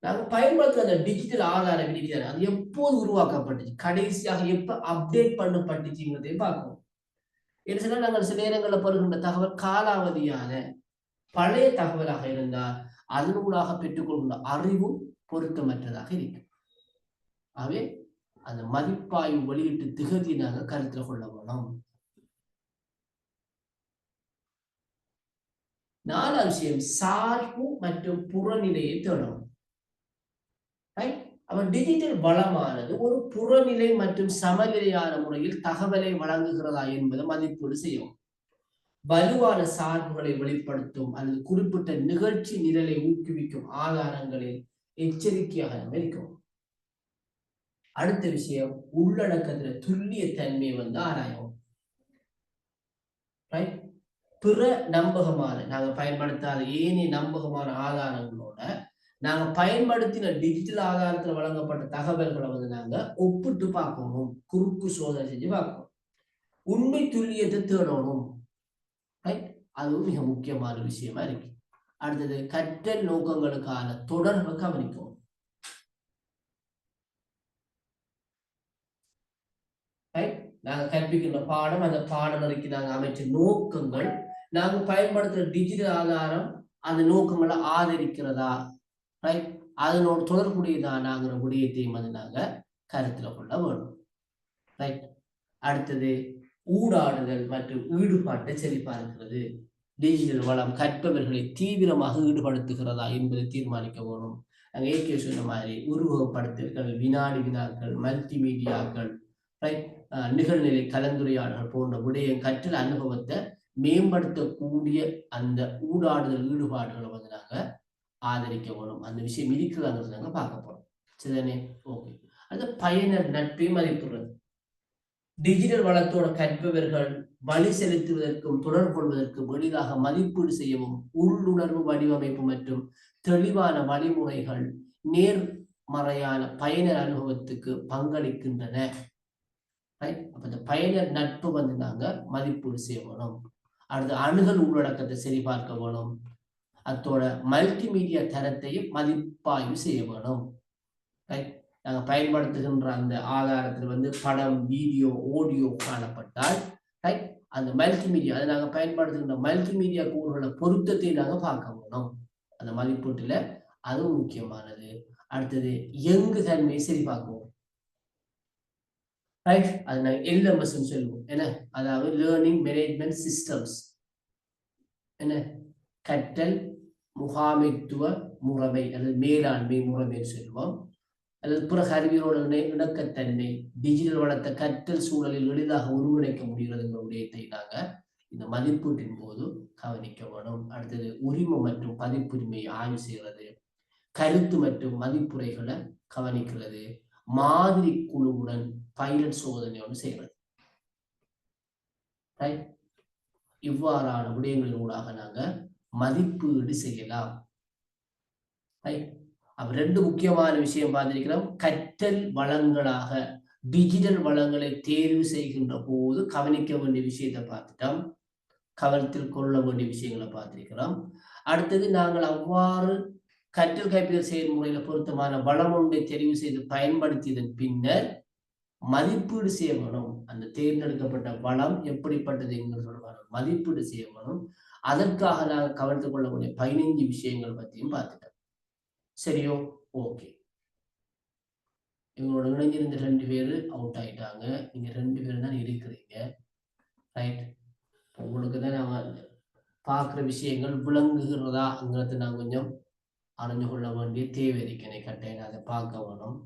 நாங்க பயன்படுத்துற அந்த டிஜிட்டல் ஆதார விதிகள் அது எப்போது உருவாக்கப்பட்டுச்சு, கடைசியாக எப்ப அப்டேட் பண்ணப்பட்டுச்சுங்கிறதையும் பார்க்கணும். என்ன சொன்னா நாங்கள் சில நேரங்களில் பெறுகின்ற தகவல் காலாவதியான பழைய தகவலாக இருந்தால் அதனூடாக பெற்றுக்கொள்கின்ற அறிவும் பொருத்தமற்றதாக இருக்கு. ஆகவே அந்த மதிப்பாய்வு வெளியீட்டு திகதியை நாங்கள் கருத்தில் கொள்ள வேணும். நாலாவது விஷயம் சார்பு மற்றும் புறநிலையை தேடணும். அவன் டிஜிட்டல் வளமானது ஒரு புறநிலை மற்றும் சமநிலையான முறையில் தகவலை வழங்குகிறதா என்பதை மதிப்பீடு செய்யும். வலுவான சார்புகளை வெளிப்படுத்தும் அல்லது குறிப்பிட்ட நிகழ்ச்சி நிரலை ஊக்குவிக்கும் ஆதாரங்களில் எச்சரிக்கையாக இருக்கும். அடுத்த விஷயம் உள்ளடக்கத்துல துல்லிய தன்மையை வந்து ஆராயும். பிற நம்பகமான நாங்க பயன்படுத்தாத ஏனைய நம்பகமான ஆதாரங்களோட நாங்க பயன்படுத்தின டிஜிட்டல் ஆதாரத்துல வழங்கப்பட்ட தகவல்களை வந்து நாங்க ஒப்பிட்டு பார்க்கணும், குறுக்கு சோதனை செஞ்சு பார்க்கணும், உண்மை துல்லியத்தை தேடணும். அதுவும் மிக முக்கியமான விஷயமா இருக்கு. அடுத்தது கற்றல் நோக்கங்களுக்கான தொடர்பை கவனிக்கும். நாங்க கற்பிக்கின்ற பாடம், அந்த பாடநெறிக்கு நாங்க அமைச்ச நோக்கங்கள், நாங்க பயன்படுத்துற டிஜிட்டல் ஆதாரம் அந்த நோக்கங்களை ஆதரிக்கிறதா, அதனோட தொடர்புடையதானாங்கிற விடயத்தையும் வந்து நாங்க கருத்துல கொள்ள வேணும். ரைட். அடுத்தது ஊடாடுதல் மற்றும் ஈடுபாட்டை சரிபார்க்கிறது. டிஜிட்டல் வளம் கற்பவர்களை தீவிரமாக ஈடுபடுத்துகிறதா என்பதை தீர்மானிக்க வேணும். நாங்க ஏற்கனவே சொன்ன மாதிரி உருவகப்படுத்தல்கள், வினாடி வினாக்கள், மல்டிமீடியாக்கள், நிகழ்நிலை கலந்துரையாடல்கள் போன்ற விடயம் கற்றல் அனுபவத்தை மேம்படுத்தக்கூடிய அந்த ஊடாடுதல் ஈடுபாடுகளை வந்து நாங்க ஆதரிக்க வேணும். அந்த விஷயம் இருக்கிறாங்கிறது நாங்க பார்க்க போறோம். சரிதானே? ஓகே. அந்த பயனர் நட்பை மதிப்பிடுறது. டிஜிட்டல் வளத்தோட கற்பவர்கள் வழி செலுத்துவதற்கும் தொடர்பு கொள்வதற்கும் எளிதாக மதிப்பீடு செய்யவும் உள்ளுணர்வு வடிவமைப்பு மற்றும் தெளிவான வழிமுறைகள் நேர்மறையான பயனர் அனுபவத்துக்கு பங்களிக்கின்றன. அப்ப இந்த பயனர் நட்பு வந்து நாங்க மதிப்பீடு செய்யணும். அடுத்து அணுகல் உள்ளடக்கத்தை சரிபார்க்க வேணும். அதோட மல்டிமீடியா தரத்தையும் மதிப்பாய்வு செய்ய வேணும். நாங்க பயன்படுத்துகின்ற அந்த ஆதாரத்தில் வந்து படம், வீடியோ, ஆடியோ காணப்பட்டால் அந்த மல்டிமீடியா அதை நாங்கள் பயன்படுத்துகின்ற மல்டிமீடியா கூறுகளை பொருத்தத்தை நாங்கள் பார்க்க வேணும். அந்த மதிப்பீட்டுல அதுவும் முக்கியமானது. அடுத்தது இயங்கு தன்மையை சரி பார்க்குவோம். ரைட், அது நாங்கள் LMS சொல்லுவோம். என்ன, அதாவது லேர்னிங் மேனேஜ்மெண்ட் சிஸ்டம்ஸ். என்ன, கற்றல் முகாமைத்துவ முறைமை அல்லது மேலாண்மை முறைமை சொல்லுவோம். அல்லது பிற கருவியோட இணக்கத்தன்மை, டிஜிட்டல் வளர்த்த கற்றல் சூழலில் எளிதாக ஒருங்கிணைக்க முடிகிறதுங்கிற விடயத்தை நாங்கள் இந்த மதிப்பீட்டின் போது கவனிக்க வேணும். அடுத்தது உரிமை மற்றும் பதிப்புரிமையை ஆய்வு செய்கிறது, கருத்து மற்றும் மதிப்புரைகளை கவனிக்கிறது, மாதிரி குழுவுடன் பைலட் சோதனையோடு செய்கிறது. இவ்வாறான விடயங்களின் ஊடாக நாங்க மதிப்பீடு செய்யலாம். அப்ப ரெண்டு முக்கியமான விஷயம் பார்த்திருக்கிறோம். கற்றல் வளங்களாக டிஜிட்டல் வளங்களை தேர்வு செய்கின்ற போது கவனிக்க வேண்டிய விஷயத்தை பார்த்துட்டோம், கவனத்தில் கொள்ள வேண்டிய விஷயங்களை பார்த்திருக்கிறோம். அடுத்தது நாங்கள் அவ்வாறு கற்றல் கற்பித்தல் செயல்முறையில பொருத்தமான வளம் ஒன்றை தெரிவு செய்து பயன்படுத்தியதன் பின்னர் மதிப்பீடு செய்ய வேணும். அந்த தேர்ந்தெடுக்கப்பட்ட வளம் எப்படிப்பட்டது என்கிற தொடர்பான மதிப்பீடு செய்ய வேணும். அதற்காக நாங்கள் கவனித்துக் கொள்ளக்கூடிய 15 விஷயங்கள் பற்றியும் பார்த்துட்டோம். சரியோ? ஓகே. இவங்களோட இணைஞ்சிருந்த 2 பேரு அவுட் ஆயிட்டாங்க. நீங்க 2 பேரும் தான் இருக்கிறீங்க. ரைட், உங்களுக்கு தான் நாங்கள் பார்க்குற விஷயங்கள் விளங்குகிறதாங்கிறது நான் கொஞ்சம் அறிஞ்சு கொள்ள வேண்டிய தேவை இருக்கிறேன். கட்டாயம் அதை பார்க்க வேணும்.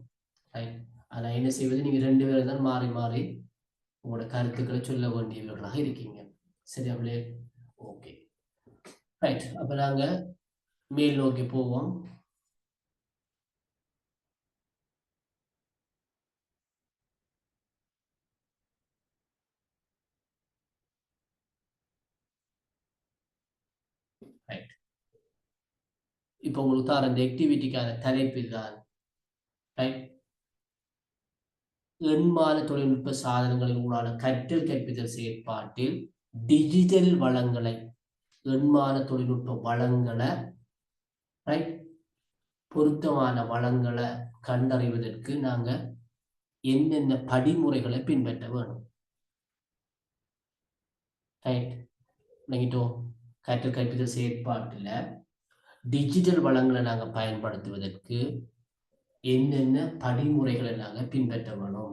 ரைட், ஆனால் என்ன செய்வது, நீங்கள் 2 பேரும் தான் மாறி மாறி உங்களோட கருத்துக்களை சொல்ல வேண்டியவர்களாக இருக்கீங்க. சரி அப்படியே? Okay right. அப்போ நாங்கள் மேல் நோக்கி போவோம். ரைட், இப்போ உங்களுக்கு தர அந்த ஆக்டிவிட்டிக்கான தலைப்பு தான். ரைட், எண்மாத தொழில்நுட்ப சாதனங்களின் ஊடான கற்றல் கற்பித்தல் செயற்பாட்டில் டிஜிட்டல் வளங்களை, எண்மாத தொழில்நுட்ப வளங்களை, ரைட், பொருத்தமான வளங்களை கண்டறிவதற்கு நாங்க என்னென்ன படிமுறைகளை பின்பற்ற வேணும். ரைட், கற்றல் கற்பித்தல் செயற்பாட்டில் டிஜிட்டல் வளங்களை நாங்கள் பயன்படுத்துவதற்கு என்னென்ன படிமுறைகளை நாங்கள் பின்பற்ற வேணும்.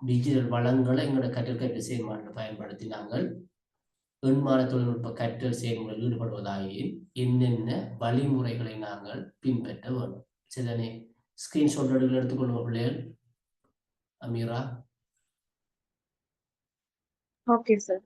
டிஜிட்டல் வளங்களை எங்களோட கற்றல் கற்பித்தல் செயல்பாட்டில் பயன்படுத்தி நாங்கள் எண்மாத தொழில்நுட்ப கற்றல் செயல்முறையில் ஈடுபடுவதாயின் என்னென்ன வழிமுறைகளை நாங்கள் பின்பற்ற வேண்டும். சரிதானே? ஸ்கிரீன்ஷாட் எடுத்துக்கொள்ளும் பிள்ளைகள். Ameera? Okay sir.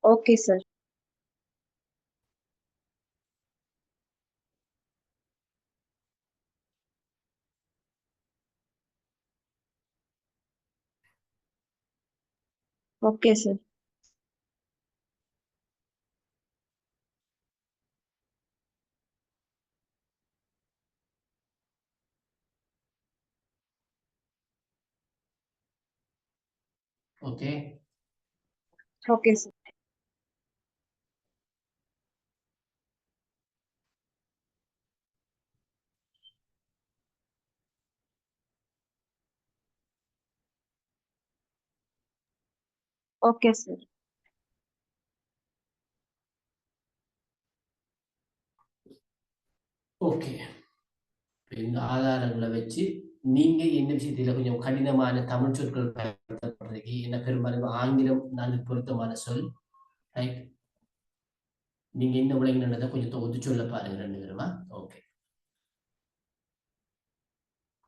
Okay sir. Okay sir. Okay okay sir. Okay sir. Okay. இந்த ஆதாரங்களை வச்சு நீங்க என்ன விஷயத்துல கொஞ்சம் கடினமான தமிழ் சொற்கள் பயன்படுத்தப்படுறீங்க, என்ன பெரும்பாலும் ஆங்கிலம் நல்ல பொருத்தமான சொல். ரைட், நீங்க என்ன விளங்கினதை கொஞ்சம் தொகுத்து சொல்ல பாருங்க 2 பேருமா. ஓகே,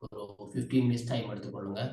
ஒரு 15 மினிட்ஸ் டைம் எடுத்துக்கொள்ளுங்க.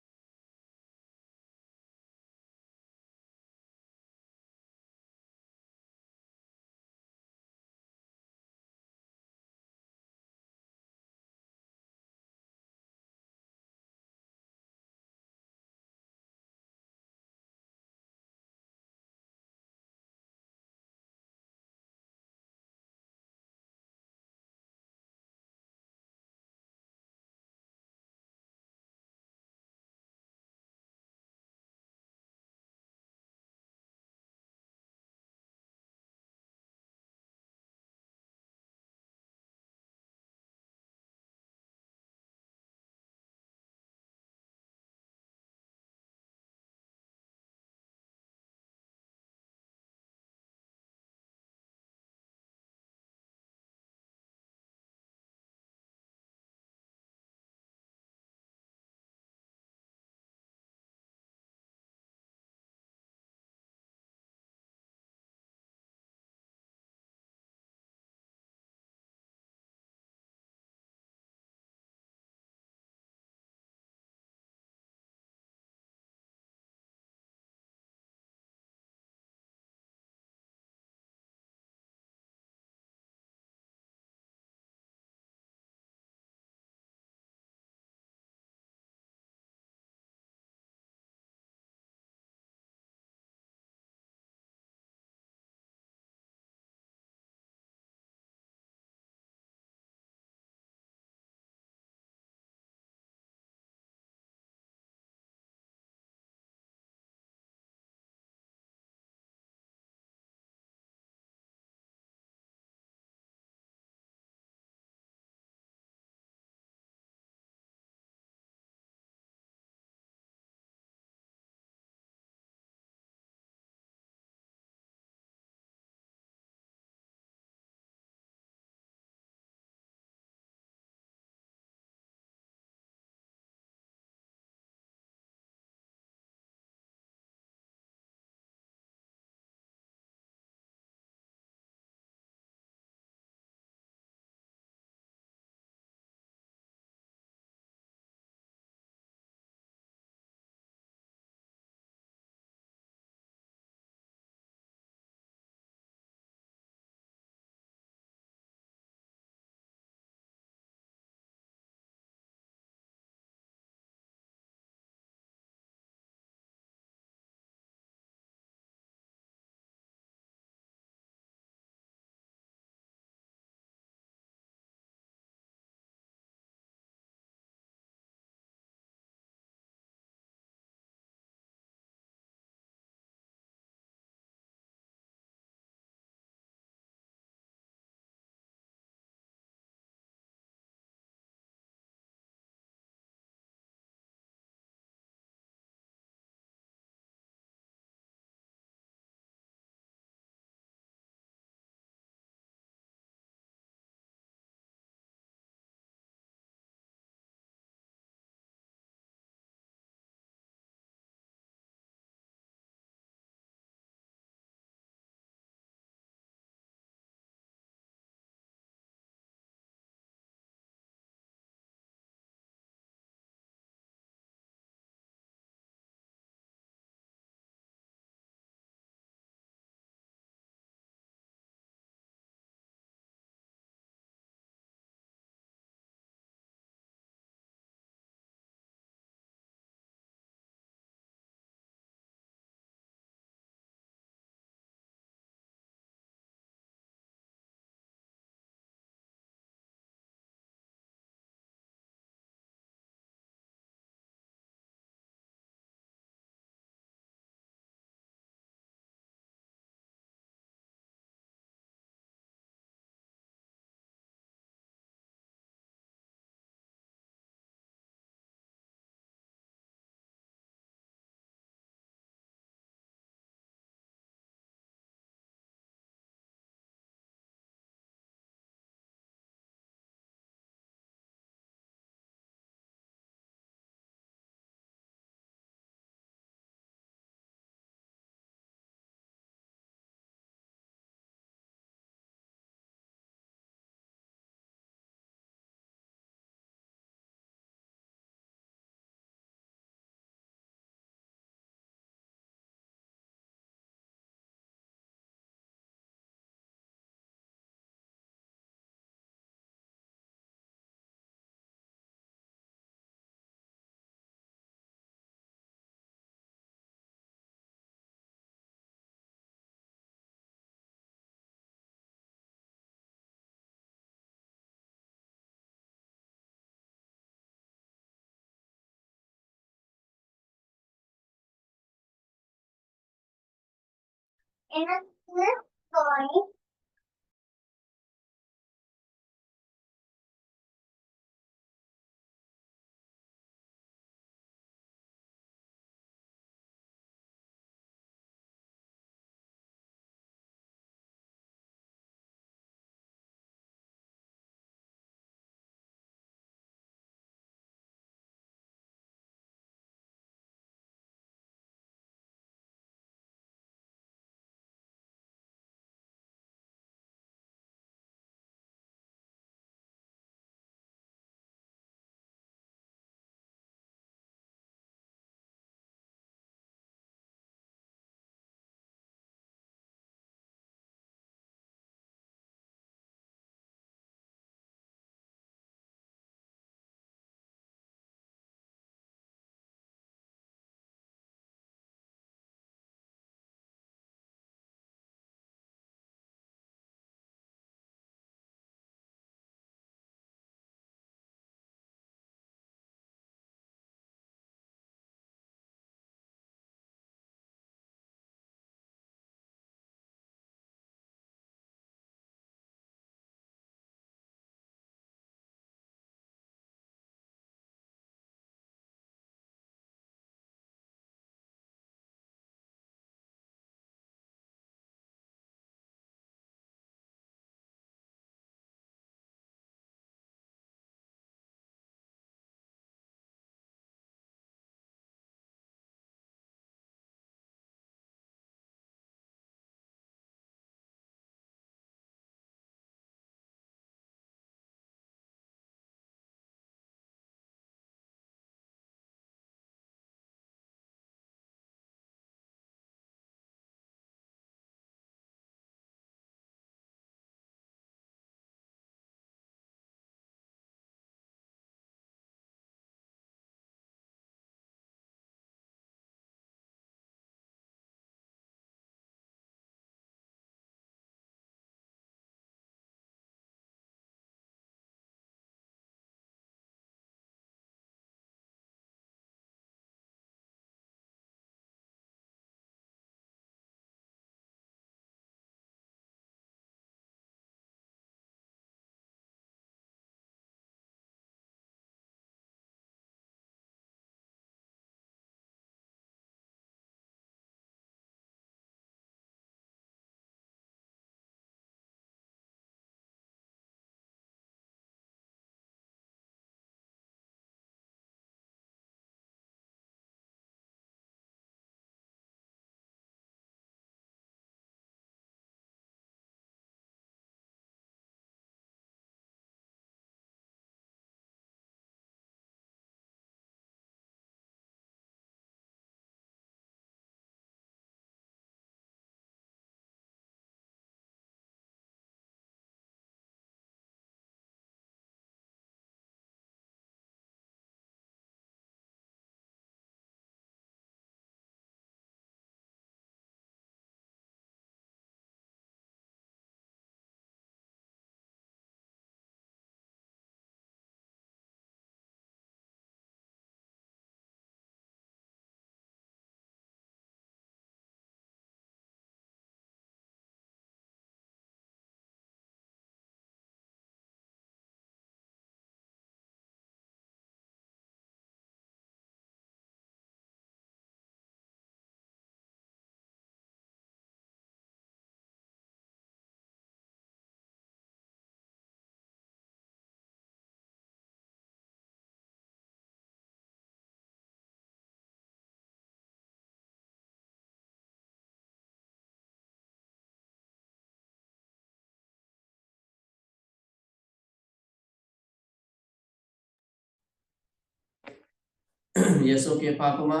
எஸ் ஓகே பாப்போமா?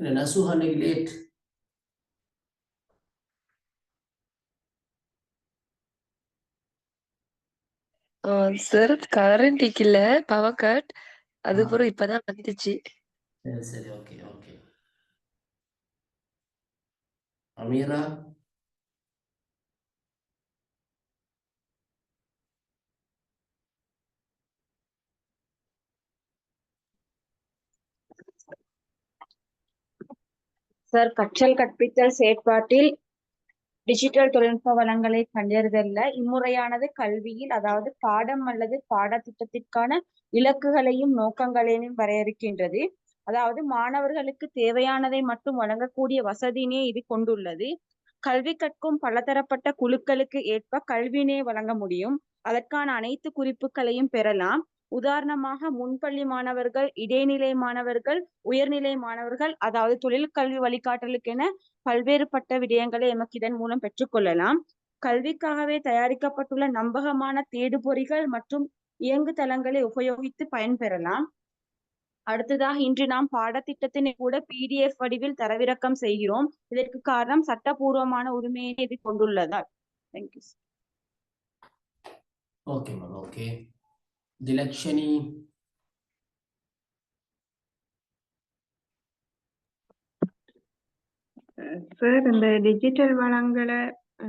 இல்ல நசுஹா அன்னைக்கு லேட். சார் கரண்ட் இல்ல, பவர் கட். அதுக்கப்புறம் இப்பதான் வந்துச்சு. சரி சரி ஓகே ஓகே. அமீரா சார், கற்றல் கற்பித்தல் செயற்பாட்டில் டிஜிட்டல் தொழில்நுட்ப வளங்களை கண்டறிதல்ல இம்முறையானது கல்வியில், அதாவது பாடம் அல்லது பாடத்திட்டத்திற்கான இலக்குகளையும் நோக்கங்களையும் வரையறுக்கின்றது. அதாவது மாணவர்களுக்கு தேவையானதை மட்டும் வழங்கக்கூடிய வசதியினை இது கொண்டுள்ளது. கல்வி கற்கும் பலதரப்பட்ட குழுக்களுக்கு ஏற்ப கல்வியினை வழங்க முடியும். அதற்கான அனைத்து குறிப்புகளையும் பெறலாம். உதாரணமாக முன்பள்ளி மாணவர்கள், இடைநிலை மாணவர்கள், உயர்நிலை மாணவர்கள், அதாவது தொழிற்கல்வி வழிகாட்டலுக்கென பல்வேறுபட்ட விடயங்களை எமக்கு இதன் மூலம் பெற்றுக்கொள்ளலாம். கல்விக்காகவே தயாரிக்கப்பட்டுள்ள நம்பகமான தேடுபொறிகள் மற்றும் இயங்குதளங்களை உபயோகித்து பயன்பெறலாம். அடுத்ததாக, இன்று நாம் பாடத்திட்டத்தினை கூட PDF வடிவில் தரவிறக்கம் செய்கிறோம். இதற்கு காரணம் சட்டபூர்வமான உரிமையை இது கொண்டுள்ளதால். Thank you. Okay ma'am. Okay, Thilakshani. Sir, இந்த டிஜிட்டல் வளங்களை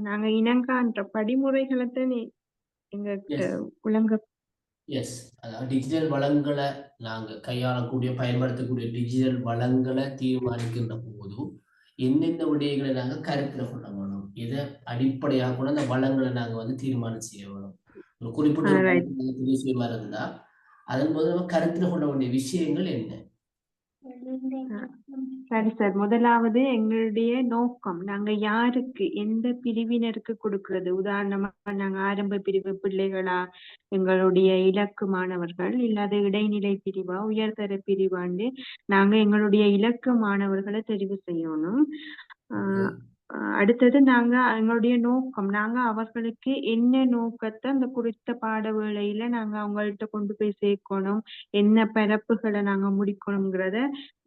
நாங்க இனங்காண்ற படிமுறைகளை தானே எங்ககிட்ட உலக எஸ், அதாவது டிஜிட்டல் வளங்களை நாங்கள் கையாளக்கூடிய பயன்படுத்தக்கூடிய டிஜிட்டல் வளங்களை தீர்மானிக்கின்ற போதும் என்னென்ன விடயங்களை நாங்கள் கருத்தில் கொள்ள வேணும், இதை அடிப்படையாக கூட அந்த வளங்களை நாங்கள் வந்து தீர்மானம் செய்ய வேணும். ஒரு குறிப்பிட்ட தெரிவு செய்ய இருந்தா அதன் போது நம்ம கருத்தில் கொள்ள வேண்டிய விஷயங்கள் என்ன? சரி சார், முதலாவது எங்களுடைய நோக்கம், நாங்க யாருக்கு, எந்த பிரிவினருக்கு கொடுக்கிறது. உதாரணமா நாங்க ஆரம்ப பிரிவு பிள்ளைகளா, எங்களுடைய இலக்கு மாணவர்கள், இல்லாத இடைநிலை பிரிவா, உயர்தர பிரிவாண்டு நாங்க எங்களுடைய இலக்கு மாணவர்களை தெரிவு செய்யணும். அடுத்தது நாங்க எங்களுடைய நோக்கம், நாங்க அவர்களுக்கு என்ன நோக்கத்தை அந்த குறித்த பாட வேளையில நாங்க அவங்கள்ட்ட கொண்டு போய் சேர்க்கணும், என்ன பரப்புகளை நாங்க முடிக்கணுங்கிறத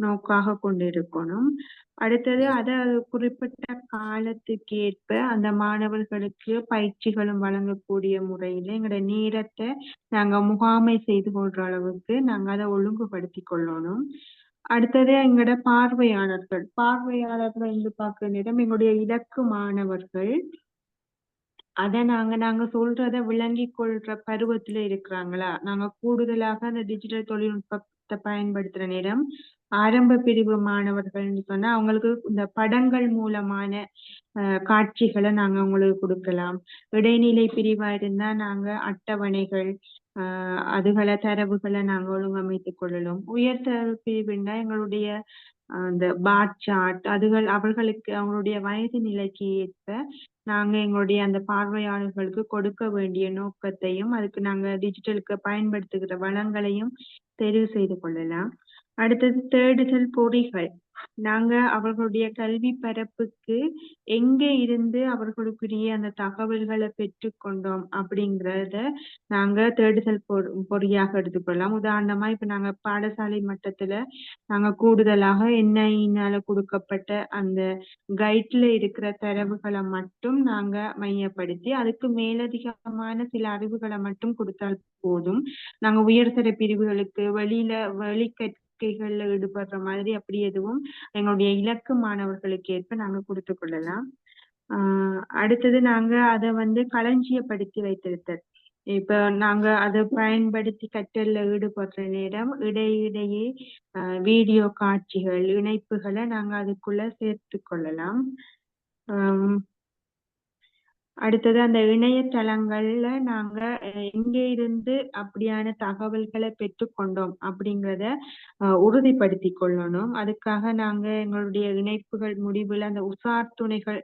நோக்காக கொண்டு இருக்கணும். அடுத்தது அதை குறிப்பிட்ட காலத்துக்கு ஏற்ப அந்த மாணவர்களுக்கு பயிற்சிகளும் வழங்கக்கூடிய முறையில எங்களோட நேரத்தை நாங்க முகாமை செய்து கொள்ற அளவுக்கு நாங்க அதை ஒழுங்குபடுத்தி கொள்ளணும். அடுத்தது எங்களோட பார்வையாளர்கள் என்று பார்க்கிற நேரம் எங்களுடைய இலக்கு மாணவர்கள் அதை நாங்க சொல்றத விளங்கி கொள்ற பருவத்துல இருக்கிறாங்களா. நாங்க கூடுதலாக அந்த டிஜிட்டல் தொழில்நுட்பத்தை பயன்படுத்துற நேரம் ஆரம்ப பிரிவு மாணவர்கள்னு சொன்னா அவங்களுக்கு இந்த படங்கள் மூலமான காட்சிகளை நாங்க அவங்களுக்கு கொடுக்கலாம். இடைநிலை பிரிவா இருந்தா நாங்க அட்டவணைகள், அதுகளை தரவுகளை நாங்க ஒழுங்கமைத்துக் கொள்ளலாம். உயர்தர பிரிவுன்னா எங்களுடைய அந்த பார் சார்ட், அவர்களுக்கு அவங்களுடைய வயது நிலைக்கு ஏற்ப நாங்க எங்களுடைய அந்த பார்வையாளர்களுக்கு கொடுக்க வேண்டிய நோக்கத்தையும் அதுக்கு நாங்க டிஜிட்டலுக்கு பயன்படுத்துகிற வளங்களையும் தெரிவு செய்து கொள்ளலாம். அடுத்தது தேடுதல் பொறிகள், நாங்க அவர்களுடைய கல்வி பரப்புக்கு எங்க இருந்து அவர்களுக்குரிய அந்த தகவல்களை பெற்றுக்கொண்டோம் அப்படிங்கிறத நாங்க தேடுதல் பொறியாக எடுத்துக்கொள்ளலாம். உதாரணமா இப்ப நாங்க பாடசாலை மட்டத்துல நாங்க கூடுதலாக NIE கொடுக்கப்பட்ட அந்த கைட்ல இருக்கிற தரவுகளை மட்டும் நாங்க மையப்படுத்தி அதுக்கு மேலதிகமான சில அறிவுகளை மட்டும் கொடுத்தால் போதும். நாங்க உயர்தர பிரிவுகளுக்கு வெளிக்கற்கைகள்ல ஈடுபடுற மாதிரி அப்படி எதுவும் எங்களுடைய இலக்கு மாணவர்களுக்கு ஏற்ப நாங்க கொடுத்து கொள்ளலாம். அடுத்தது நாங்க அதை களஞ்சியப்படுத்தி வைத்திருத்தல். இப்ப நாங்க அதை பயன்படுத்தி கற்றல்ல ஈடுபடுற நேரம் இடையிடையே வீடியோ காட்சிகள், இணைப்புகளை நாங்க அதுக்குள்ள சேர்த்து கொள்ளலாம். அடுத்தது அந்த இணையதளங்கள்ல நாங்க எங்க இருந்து அப்படியான தகவல்களை பெற்றுக்கொண்டோம் அப்படிங்கிறத உறுதிப்படுத்தி கொள்ளணும். அதுக்காக நாங்க எங்களுடைய இணைப்புகள் முடிவுல அந்த உசார் துணைகள்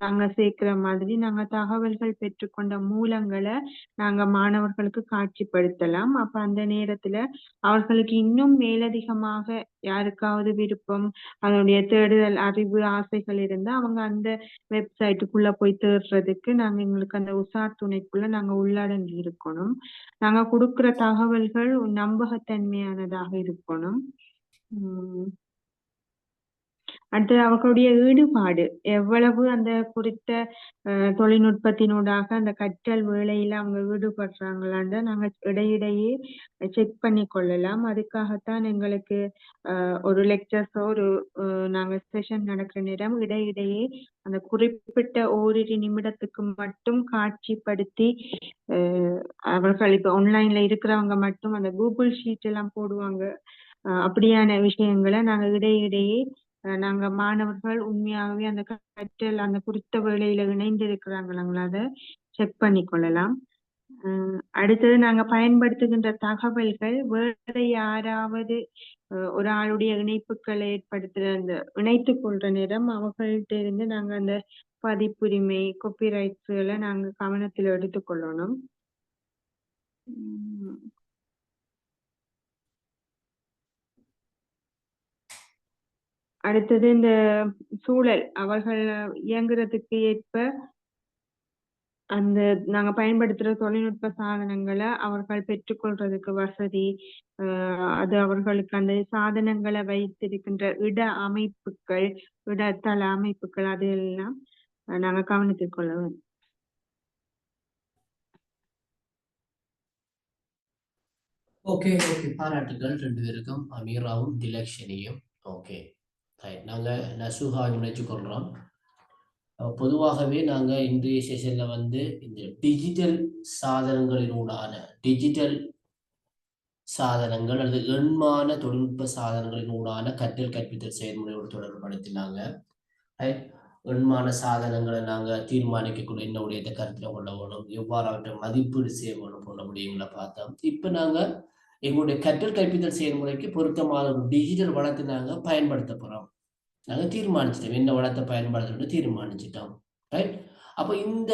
நாங்க சேர்க்கிற மாதிரி நாங்க தகவல்கள் பெற்றுக்கொண்ட மூலங்களை நாங்க மாணவர்களுக்கு காட்சிப்படுத்தலாம். அப்ப அந்த நேரத்துல அவர்களுக்கு இன்னும் மேலதிகமாக யாருக்காவது விருப்பம், அதனுடைய தேடுதல் அறிவு ஆசைகள் இருந்தா அவங்க அந்த வெப்சைட்டுக்குள்ள போய் தேடுறதுக்கு நாங்க எங்களுக்கு அந்த உசார் துணைக்குள்ள நாங்க உள்ளடங்கி இருக்கணும். நாங்க கொடுக்கிற தகவல்கள் நம்பகத்தன்மையானதாக இருக்கணும். அடுத்து அவர்களுடைய ஈடுபாடு எவ்வளவு அந்த குறித்த தொழில்நுட்பத்தினூடாக அந்த கற்றல் வேளையில அவங்க ஈடுபடுறாங்களான்னு நாங்க இடையிடையே செக் பண்ணி கொள்ளலாம். அதுக்காகத்தான் எங்களுக்கு ஒரு லெக்சர்ஸோ நாங்க செஷன் நடக்கிற நேரம் இடையிடையே அந்த குறிப்பிட்ட ஓரிரு நிமிடத்துக்கு மட்டும் காட்சிப்படுத்தி அவர்கள் இப்ப ஆன்லைன்ல இருக்கிறவங்க மட்டும் அந்த கூகுள் ஷீட் எல்லாம் போடுவாங்க. அப்படியான விஷயங்களை நாங்க இடையிடையே நாங்க மாணவர்கள் உண்மையாகவே அந்த கற்றல் அந்த குறித்த வேளையில இணைந்திருக்கிறாங்களா அதை செக் பண்ணி கொள்ளலாம். அடுத்தது நாங்க பயன்படுத்துகின்ற தகவல்கள் வேற யாராவது ஒரு ஆளுடைய இணைப்புகளை ஏற்படுத்துற அந்த இணைத்துக் கொள்ற நேரம் அவங்கள்ட்ட இருந்து நாங்க அந்த பதிப்புரிமை காப்பிரைட்ஸ்களை நாங்க கவனத்தில் எடுத்துக்கொள்ளணும். அடுத்தது இந்த சூழல் அவர்கள் இயங்குறதுக்கு ஏற்ப அந்த நாங்க பயன்படுத்துற தொழில்நுட்ப சாதனங்களை அவர்கள் பெற்றுக்கொள்றதுக்கு வசதி, அது அவர்களுக்கு அந்த சாதனங்களை வைத்திருக்கின்ற இட அமைப்புகள், இடத்தள அமைப்புகள் அது எல்லாம் நாங்க கவனித்துக் கொள்ள வேண்டும். ஓகே ஓகே, பாராட்டுகள் 2 பேருக்கும், அமீராவும் திலக்ஷனியும். ஓகே, நாங்க நசுஹா நினைச்சு கொள்றோம். பொதுவாகவே நாங்க இன்றைய செஷன்ல இந்த டிஜிட்டல் சாதனங்கள் அல்லது எண்மான தொழில்நுட்ப சாதனங்களினூடான கற்றல் கற்பித்தல் செயல்முறையோடு தொடர்புபடுத்தினாங்க. எண்மான சாதனங்களை நாங்க தீர்மானிக்கக்கூடிய என்ன உடையத்தை கருத்தில் கொள்ள வேணும், எவ்வாறு அவற்றை மதிப்பீடு செய்ய வேணும் போன்ற விடயங்களை பார்த்தோம். இப்ப நாங்க எங்களுடைய கற்றல் கற்பித்தல் செயல்முறைக்கு பொருத்தமான ஒரு டிஜிட்டல் வளத்தை நாங்க பயன்படுத்த போறோம். நாங்க தீர்மானிச்சிட்டோம் என்ன வளத்தை பயன்படுத்தணும்னு தீர்மானிச்சிட்டோம். ரைட். அப்ப இந்த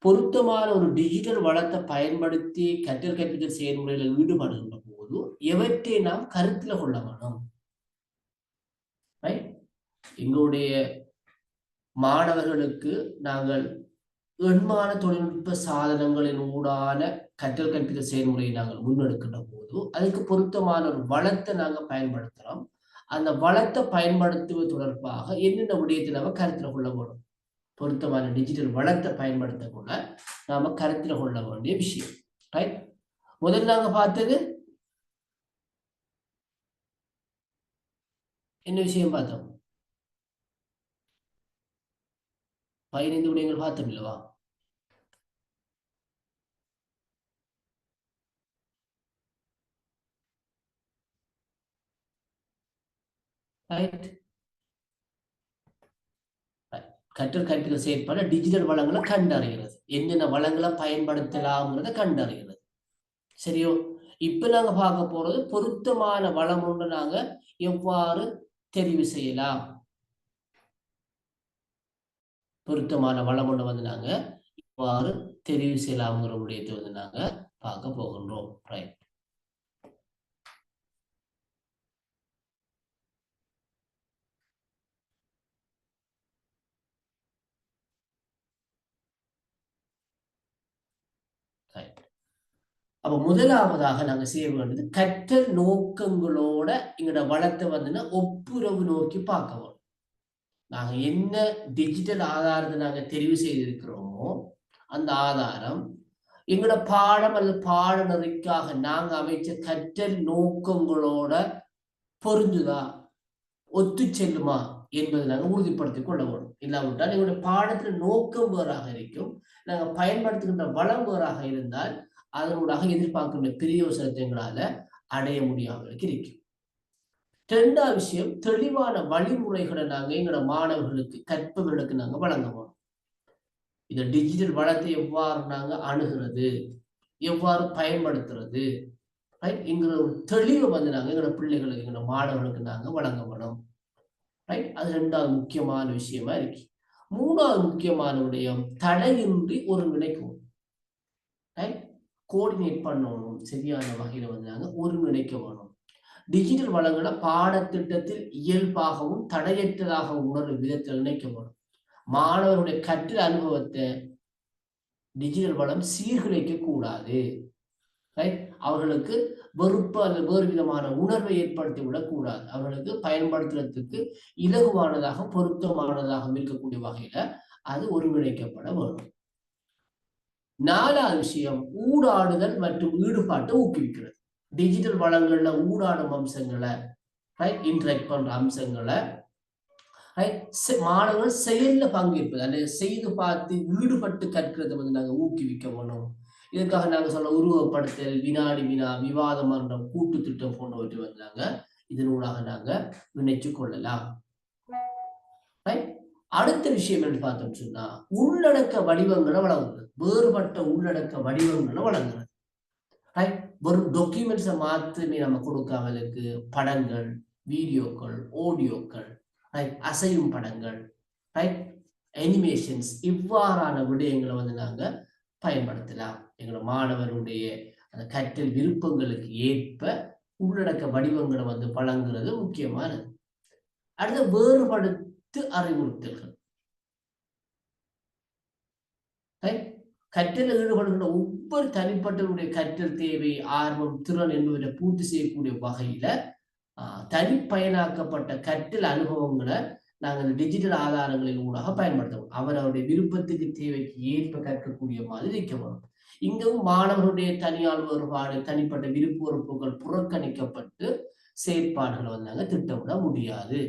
பொருத்தமான ஒரு டிஜிட்டல் வளத்தை பயன்படுத்தி கற்றல் கற்பித்தல் செயல்முறையில் ஈடுபடுகின்ற போது எவற்றை நாம் கருத்தில் கொள்ள வேணும். ரைட். எங்களுடைய மாணவர்களுக்கு நாங்கள் எண்மான தொழில்நுட்ப சாதனங்களின் ஊடான கற்றல் கற்பித்தல் செயல்முறையை நாங்கள் முன்னெடுக்கின்ற போது அதுக்கு பொருத்தமான ஒரு வளத்தை நாங்கள் பயன்படுத்துகிறோம். அந்த வளத்தை பயன்படுத்துவது தொடர்பாக என்னென்ன விடயத்தை நாம கருத்தில் கொள்ள வேணும், பொருத்தமான டிஜிட்டல் வளத்தை பயன்படுத்தக்குள்ள நாம கருத்தில் கொள்ள வேண்டிய விஷயம். ரைட். முதல்ல நாங்க பார்த்தது என்ன விஷயம் பார்த்தோம்? 15 விடயங்கள் பார்த்தோம் இல்லவா? கற்றல் கற்பித்தல் செயற்பாடு டிஜிட்டல் வளங்களை கண்டறிகிறது, என்னென்ன வளங்களை பயன்படுத்தலாம்ங்கிறத கண்டறிகிறது. சரியோ? இப்ப நாங்க பார்க்க போறது பொருத்தமான வளம் ஒன்று நாங்க எவ்வாறு தெரிவு செய்யலாம். பொருத்தமான வளம் ஒன்று நாங்க எவ்வாறு தெரிவு செய்யலாம்ங்கிற விடயத்தை நாங்க பார்க்க போகின்றோம். ரைட். அப்ப முதலாவதாக நாங்க செய்ய வேண்டியது கற்றல் நோக்கங்களோட எங்களோட வளத்தை ஒப்புரவு நோக்கி பார்க்க. நாங்க என்ன டிஜிட்டல் ஆதாரத்தை நாங்க தெரிவு செய்திருக்கிறோமோ அந்த ஆதாரம் எங்களோட பாடம் அல்லது பாடநெறிக்காக நாங்க அமைச்ச கற்றல் நோக்கங்களோட பொருந்துதா, ஒத்து செல்லுமா என்பதை நாங்கள் உறுதிப்படுத்திக் கொள்ள வேண்டும். இல்லாவிட்டால் எங்களுடைய பாடத்துல நோக்கம் வேறாக இருக்கும், நாங்க பயன்படுத்துகின்ற வளம் வேறாக இருந்தால் அதனூடாக எதிர்பார்க்கின்ற பிரயோசனத்தை எங்களால அடைய முடியாமல் இருக்கும். இரண்டாவது விஷயம், தெளிவான வழிமுறைகளை நாங்க எங்களோட மாணவர்களுக்கு கற்பவர்களுக்கு நாங்க வழங்குவோம். இந்த டிஜிட்டல் வளத்தை எவ்வாறு நாங்க அணுகிறது, எவ்வாறு பயன்படுத்துறது என்கிற ஒரு தெளிவை நாங்க எங்களோட பிள்ளைகளுக்கு எங்களோட மாணவர்களுக்கு நாங்க வழங்க வேணும். ரைட். அது ரெண்டாவது முக்கியமான விஷயமா இருக்கு. மூணாவது முக்கியமான விடயம், தடையின்றி ஒருங்கிணைக்கும். ரைட். கோஆர்டினேட் பண்ணணும், சரியான வகையில நாங்க ஒருங்கிணைக்க வேணும். டிஜிட்டல் வளங்களை பாடத்திட்டத்தில் இயல்பாகவும் தடையற்றதாகவும் உணர்வு விதத்தில் இணைக்க வேணும். மாணவர்களுடைய கற்றல் அனுபவத்தை டிஜிட்டல் வளம் சீர்குலைக்க கூடாது. ரைட். அவர்களுக்கு வெறுப்பு அல்லது வேறு விதமான உணர்வை ஏற்படுத்தி விடக்கூடாது. அவர்களுக்கு பயன்படுத்துறதுக்கு இலகுவானதாக பொருத்தமானதாக இருக்கக்கூடிய வகையில அது ஒருங்கிணைக்கப்பட வேண்டும். நாலாவது விஷயம், ஊடாடுதல் மற்றும் ஈடுபாட்டை ஊக்குவிக்கிறது. டிஜிட்டல் வளங்கள்ல ஊடாடும் அம்சங்களை, இன்டராக்ட் பண்ற அம்சங்களை மாணவர்கள் செயல்ல பங்கேற்பது அல்லது செய்து பார்த்து ஈடுபட்டு கற்கிறத நாங்க ஊக்குவிக்க வேணும். இதற்காக நாங்க சொல்ல உருவப்படுத்தல், வினாடி வினா, விவாத மன்றம், கூட்டு திட்டம் போன்றவற்றை நாங்க இதனூடாக நாங்க இணைச்சு கொள்ளலாம். ரைட். அடுத்த விஷயம் என்று பார்த்தோம் சொன்னா உள்ளடக்க வடிவங்களை வழங்குறது, வேறுபட்ட உள்ளடக்க வடிவங்களை வழங்குறது. ரைட். வெறும் டாக்குமெண்ட்ஸை மாத்திரமே நம்ம கொடுக்காமலுக்கு படங்கள், வீடியோக்கள், ஆடியோக்கள், ரைட், அசையும் படங்கள், ரைட், அனிமேஷன்ஸ், இவ்வாறான விடயங்களை வந்து நாங்க பயன்படுத்தலாம். எங்களோட மாணவருடைய அந்த கற்றல் விருப்பங்களுக்கு ஏற்ப உள்ளடக்க வடிவங்களை வந்து வழங்குறது முக்கியமானது. அடுத்த வேறுபடுத்து அறிவுறுத்தல்கள். கற்றலில் ஈடுபடுகின்ற ஒவ்வொரு தனிப்பட்டவருடைய கற்றல் தேவை, ஆர்வம், திறன் என்பவற்றை பூர்த்தி செய்யக்கூடிய வகையில தனிப்பயனாக்கப்பட்ட கற்றல் அனுபவங்களை நாங்கள் டிஜிட்டல் ஆதாரங்களின் ஊடாக பயன்படுத்தவும். அவருடைய விருப்பத்துக்கு தேவைக்கு ஏற்ப கற்கக்கூடிய மாதிரி இருக்க வேணும். இங்கும் மாணவர்களுடைய தனியால் வேறுபாடு, தனிப்பட்ட விருப்ப உறுப்புகள் புறக்கணிக்கப்பட்டு செயற்பாடுகளை வந்து நாங்கள் திட்டமிட முடியாது.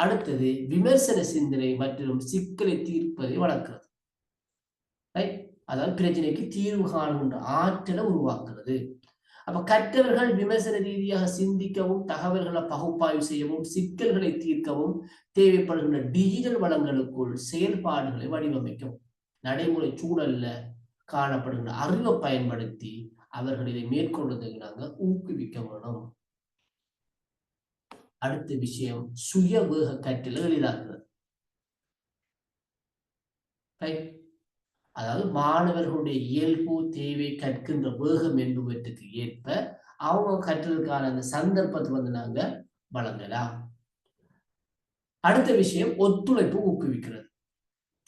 அடுத்தது விமர்சன சிந்தனை மற்றும் சிக்கலை தீர்ப்பதை வளர்க்கிறது. அதாவது பிரச்சனைக்கு தீர்வு காணுகின்ற ஆற்றலை உருவாக்குறது. அப்ப கற்றவர்கள் விமர்சன ரீதியாக சிந்திக்கவும், தகவல்களை பகுப்பாய்வு செய்யவும், சிக்கல்களை தீர்க்கவும் தேவைப்படுகின்ற டிஜிட்டல் வளங்களுக்குள் செயல்பாடுகளை வடிவமைக்கவும், நடைமுறை சூழல்ல காணப்படுகின்ற அறிவை பயன்படுத்தி அவர்கள் இதை மேற்கொள்வதற்கு நாங்கள் ஊக்குவிக்க வேணும். அடுத்த விஷயம் சுய வேக கற்றலை எளிதாக்குறது. அதாவது மாணவர்களுடைய இயல்பு, தேவை, கற்கின்ற வேகம் என்பவற்றுக்கு ஏற்ப அவங்க கற்றலுக்கான அந்த சந்தர்ப்பத்தை வந்து நாங்க வழங்கலாம். அடுத்த விஷயம் ஒத்துழைப்பு ஊக்குவிக்கிறது.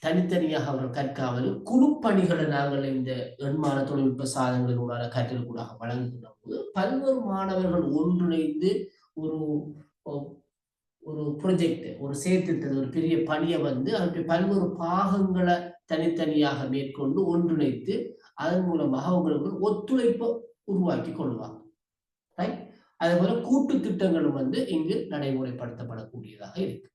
தனித்தனியாக அவர்கள் கற்காமலும் குழுப்பணிகளை நாங்கள் இந்த எண்மான தொழில்நுட்ப சாதனங்களுடான கற்றலுக்கூடாக வழங்குகின்ற போது பல்வேறு மாணவர்கள் ஒன்றிணைந்து ஒரு ஒரு ப்ரொஜெக்ட், ஒரு செயற்திட்டத்தை, ஒரு பெரிய பணியை வந்து அவருடைய பல்வேறு பாகங்களை தனித்தனியாக மேற்கொண்டு ஒன்றிணைத்து அதன் மூலமாக அவங்களுக்கு ஒத்துழைப்பை உருவாக்கி கொள்வாங்க. அதே போல கூட்டு திட்டங்களும் வந்து இங்கு நடைமுறைப்படுத்தப்படக்கூடியதாக இருக்கு.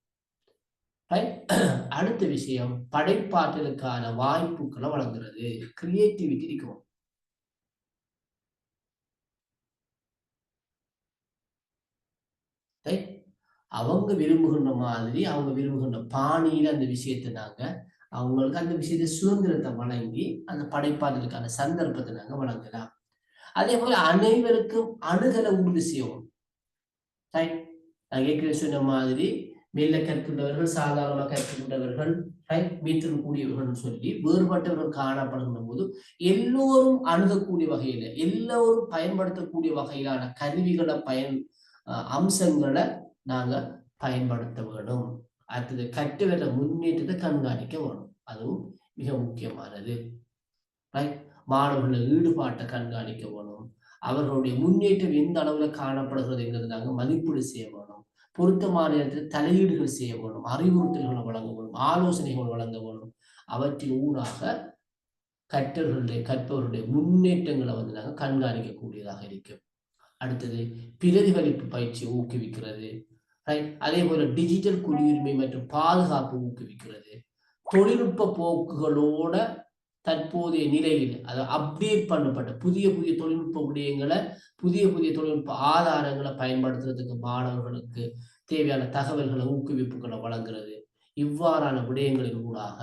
அடுத்த விஷயம் படைப்பாற்றலுக்கான வாய்ப்புகளை வழங்குறது, கிரியேட்டிவிட்டி இருக்கும். அவங்க விரும்புகின்ற மாதிரி, அவங்க விரும்புகின்ற பாணியில அந்த விஷயத்தை நாங்க அவங்களுக்கு அந்த விஷயத்தை சுதந்திரத்தை வழங்கி அந்த படைப்பாற்றலுக்கான சந்தர்ப்பத்தை நாங்க வழங்கலாம். அதே போல அனைவருக்கும் அணுகலை உறுதி செய்யவும். நான் ஏற்கனவே சொன்ன மாதிரி மெல்ல கற்கின்றவர்கள், சாதாரணமாக கற்கின்றவர்கள், மீத்திருக்க கூடியவர்கள் சொல்லி வேறுபட்டவர்கள் காணப்படுகின்ற போது எல்லோரும் அணுகக்கூடிய வகையில, எல்லோரும் பயன்படுத்தக்கூடிய வகையிலான கருவிகளை அம்சங்களை நாங்க பயன்படுத்த வேணும். அடுத்தது கற்றவர முன்னேற்றத்தை கண்காணிக்க வேணும். அதுவும் மிக முக்கியமானது. மாணவர்களை ஈடுபாட்டை கண்காணிக்க வேணும். அவர்களுடைய முன்னேற்றம் எந்த அளவுல காணப்படுகிறது நாங்க மதிப்பீடு செய்ய வேணும். பொருத்தமான நேரத்தில் தலையீடுகள் செய்ய வேணும், அறிவுறுத்தல்களை வழங்க வேணும், ஆலோசனைகள் வழங்க வேணும். அவற்றின் ஊடாக கற்பவர்களுடைய முன்னேற்றங்களை வந்து நாங்கள் கண்காணிக்கக்கூடியதாக இருக்கும். அடுத்தது பிரதிபலிப்பு பயிற்சியை ஊக்குவிக்கிறது. அதே போல டிஜிட்டல் குடியுரிமை மற்றும் பாதுகாப்பு ஊக்குவிக்கிறது. தொழில்நுட்ப போக்குகளோட தற்போதைய நிலையில் அதை அப்டேட் பண்ணப்பட்ட புதிய புதிய தொழில்நுட்ப விடயங்களை, புதிய புதிய தொழில்நுட்ப ஆதாரங்களை பயன்படுத்துறதுக்கு மாணவர்களுக்கு தேவையான தகவல்களை, ஊக்குவிப்புகளை வழங்குறது. இவ்வாறான விடயங்களின் ஊடாக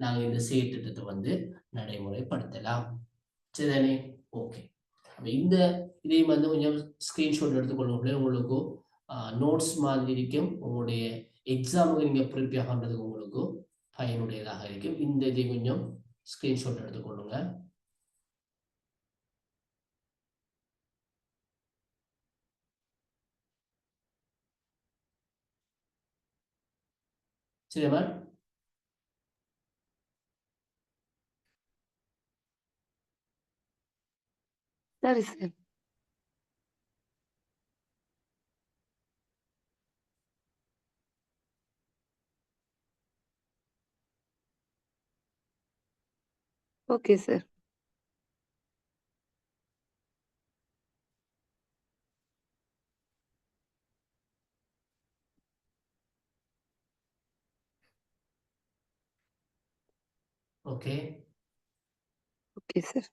நாங்கள் இந்த செயற்திட்டத்தை வந்து நடைமுறைப்படுத்தலாம். சரிதானே? ஓகே. அப்ப இந்த இதையும் வந்து கொஞ்சம் ஸ்கிரீன்ஷாட் எடுத்துக்கொள்ளுங்களே, உங்களுக்கு நோட்ஸ் மாதிரி இருக்கும். உங்களுடைய எக்ஸாமுக்கு நீங்க ப்ரிப்பேர் பண்றதுக்கு உங்களுக்கு பயனுடையதாக இருக்கும். இந்த இதை கொஞ்சம் ஸ்கிரீன்ஷாட் எடுத்துக்கொள்ளுங்க. சரியா? சரி sir. Okay sir. Okay. Okay sir.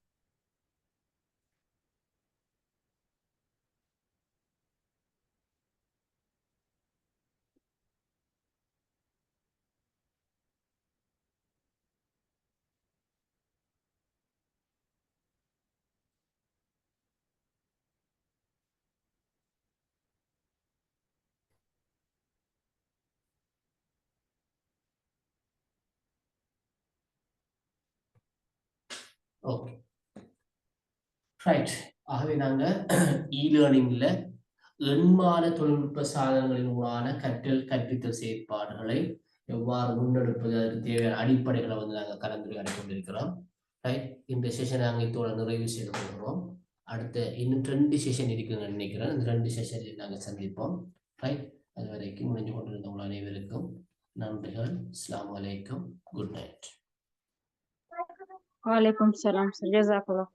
Okay right. ஆகவே நாங்க இ-லேர்னிங்ல எண்மான தொழில்நுட்ப சாதனங்களின் கற்றல் கற்பித்தல் செயற்பாடுகளை எவ்வாறு முன்னெடுப்பது, அதற்கு தேவையான அடிப்படைகளை நாங்கள் கலந்துரையாடி கொண்டிருக்கிறோம். ரைட். இந்த செஷன் நாங்கள் இதோட நிறைவு செய்து கொள்கிறோம். அடுத்த இன்னும் 2 செஷன் இருக்குன்னு நினைக்கிறேன். இந்த 2 செஷனில் நாங்கள் சந்திப்போம். ரைட். அது வரைக்கும் முடிஞ்சு கொண்டிருந்த உங்கள் அனைவருக்கும் நன்றிகள். அஸ்ஸலாமு அலைக்கும். Good night. வலைக்கும் சலாம் சார். ஜஸாக்கல்லாஹ்.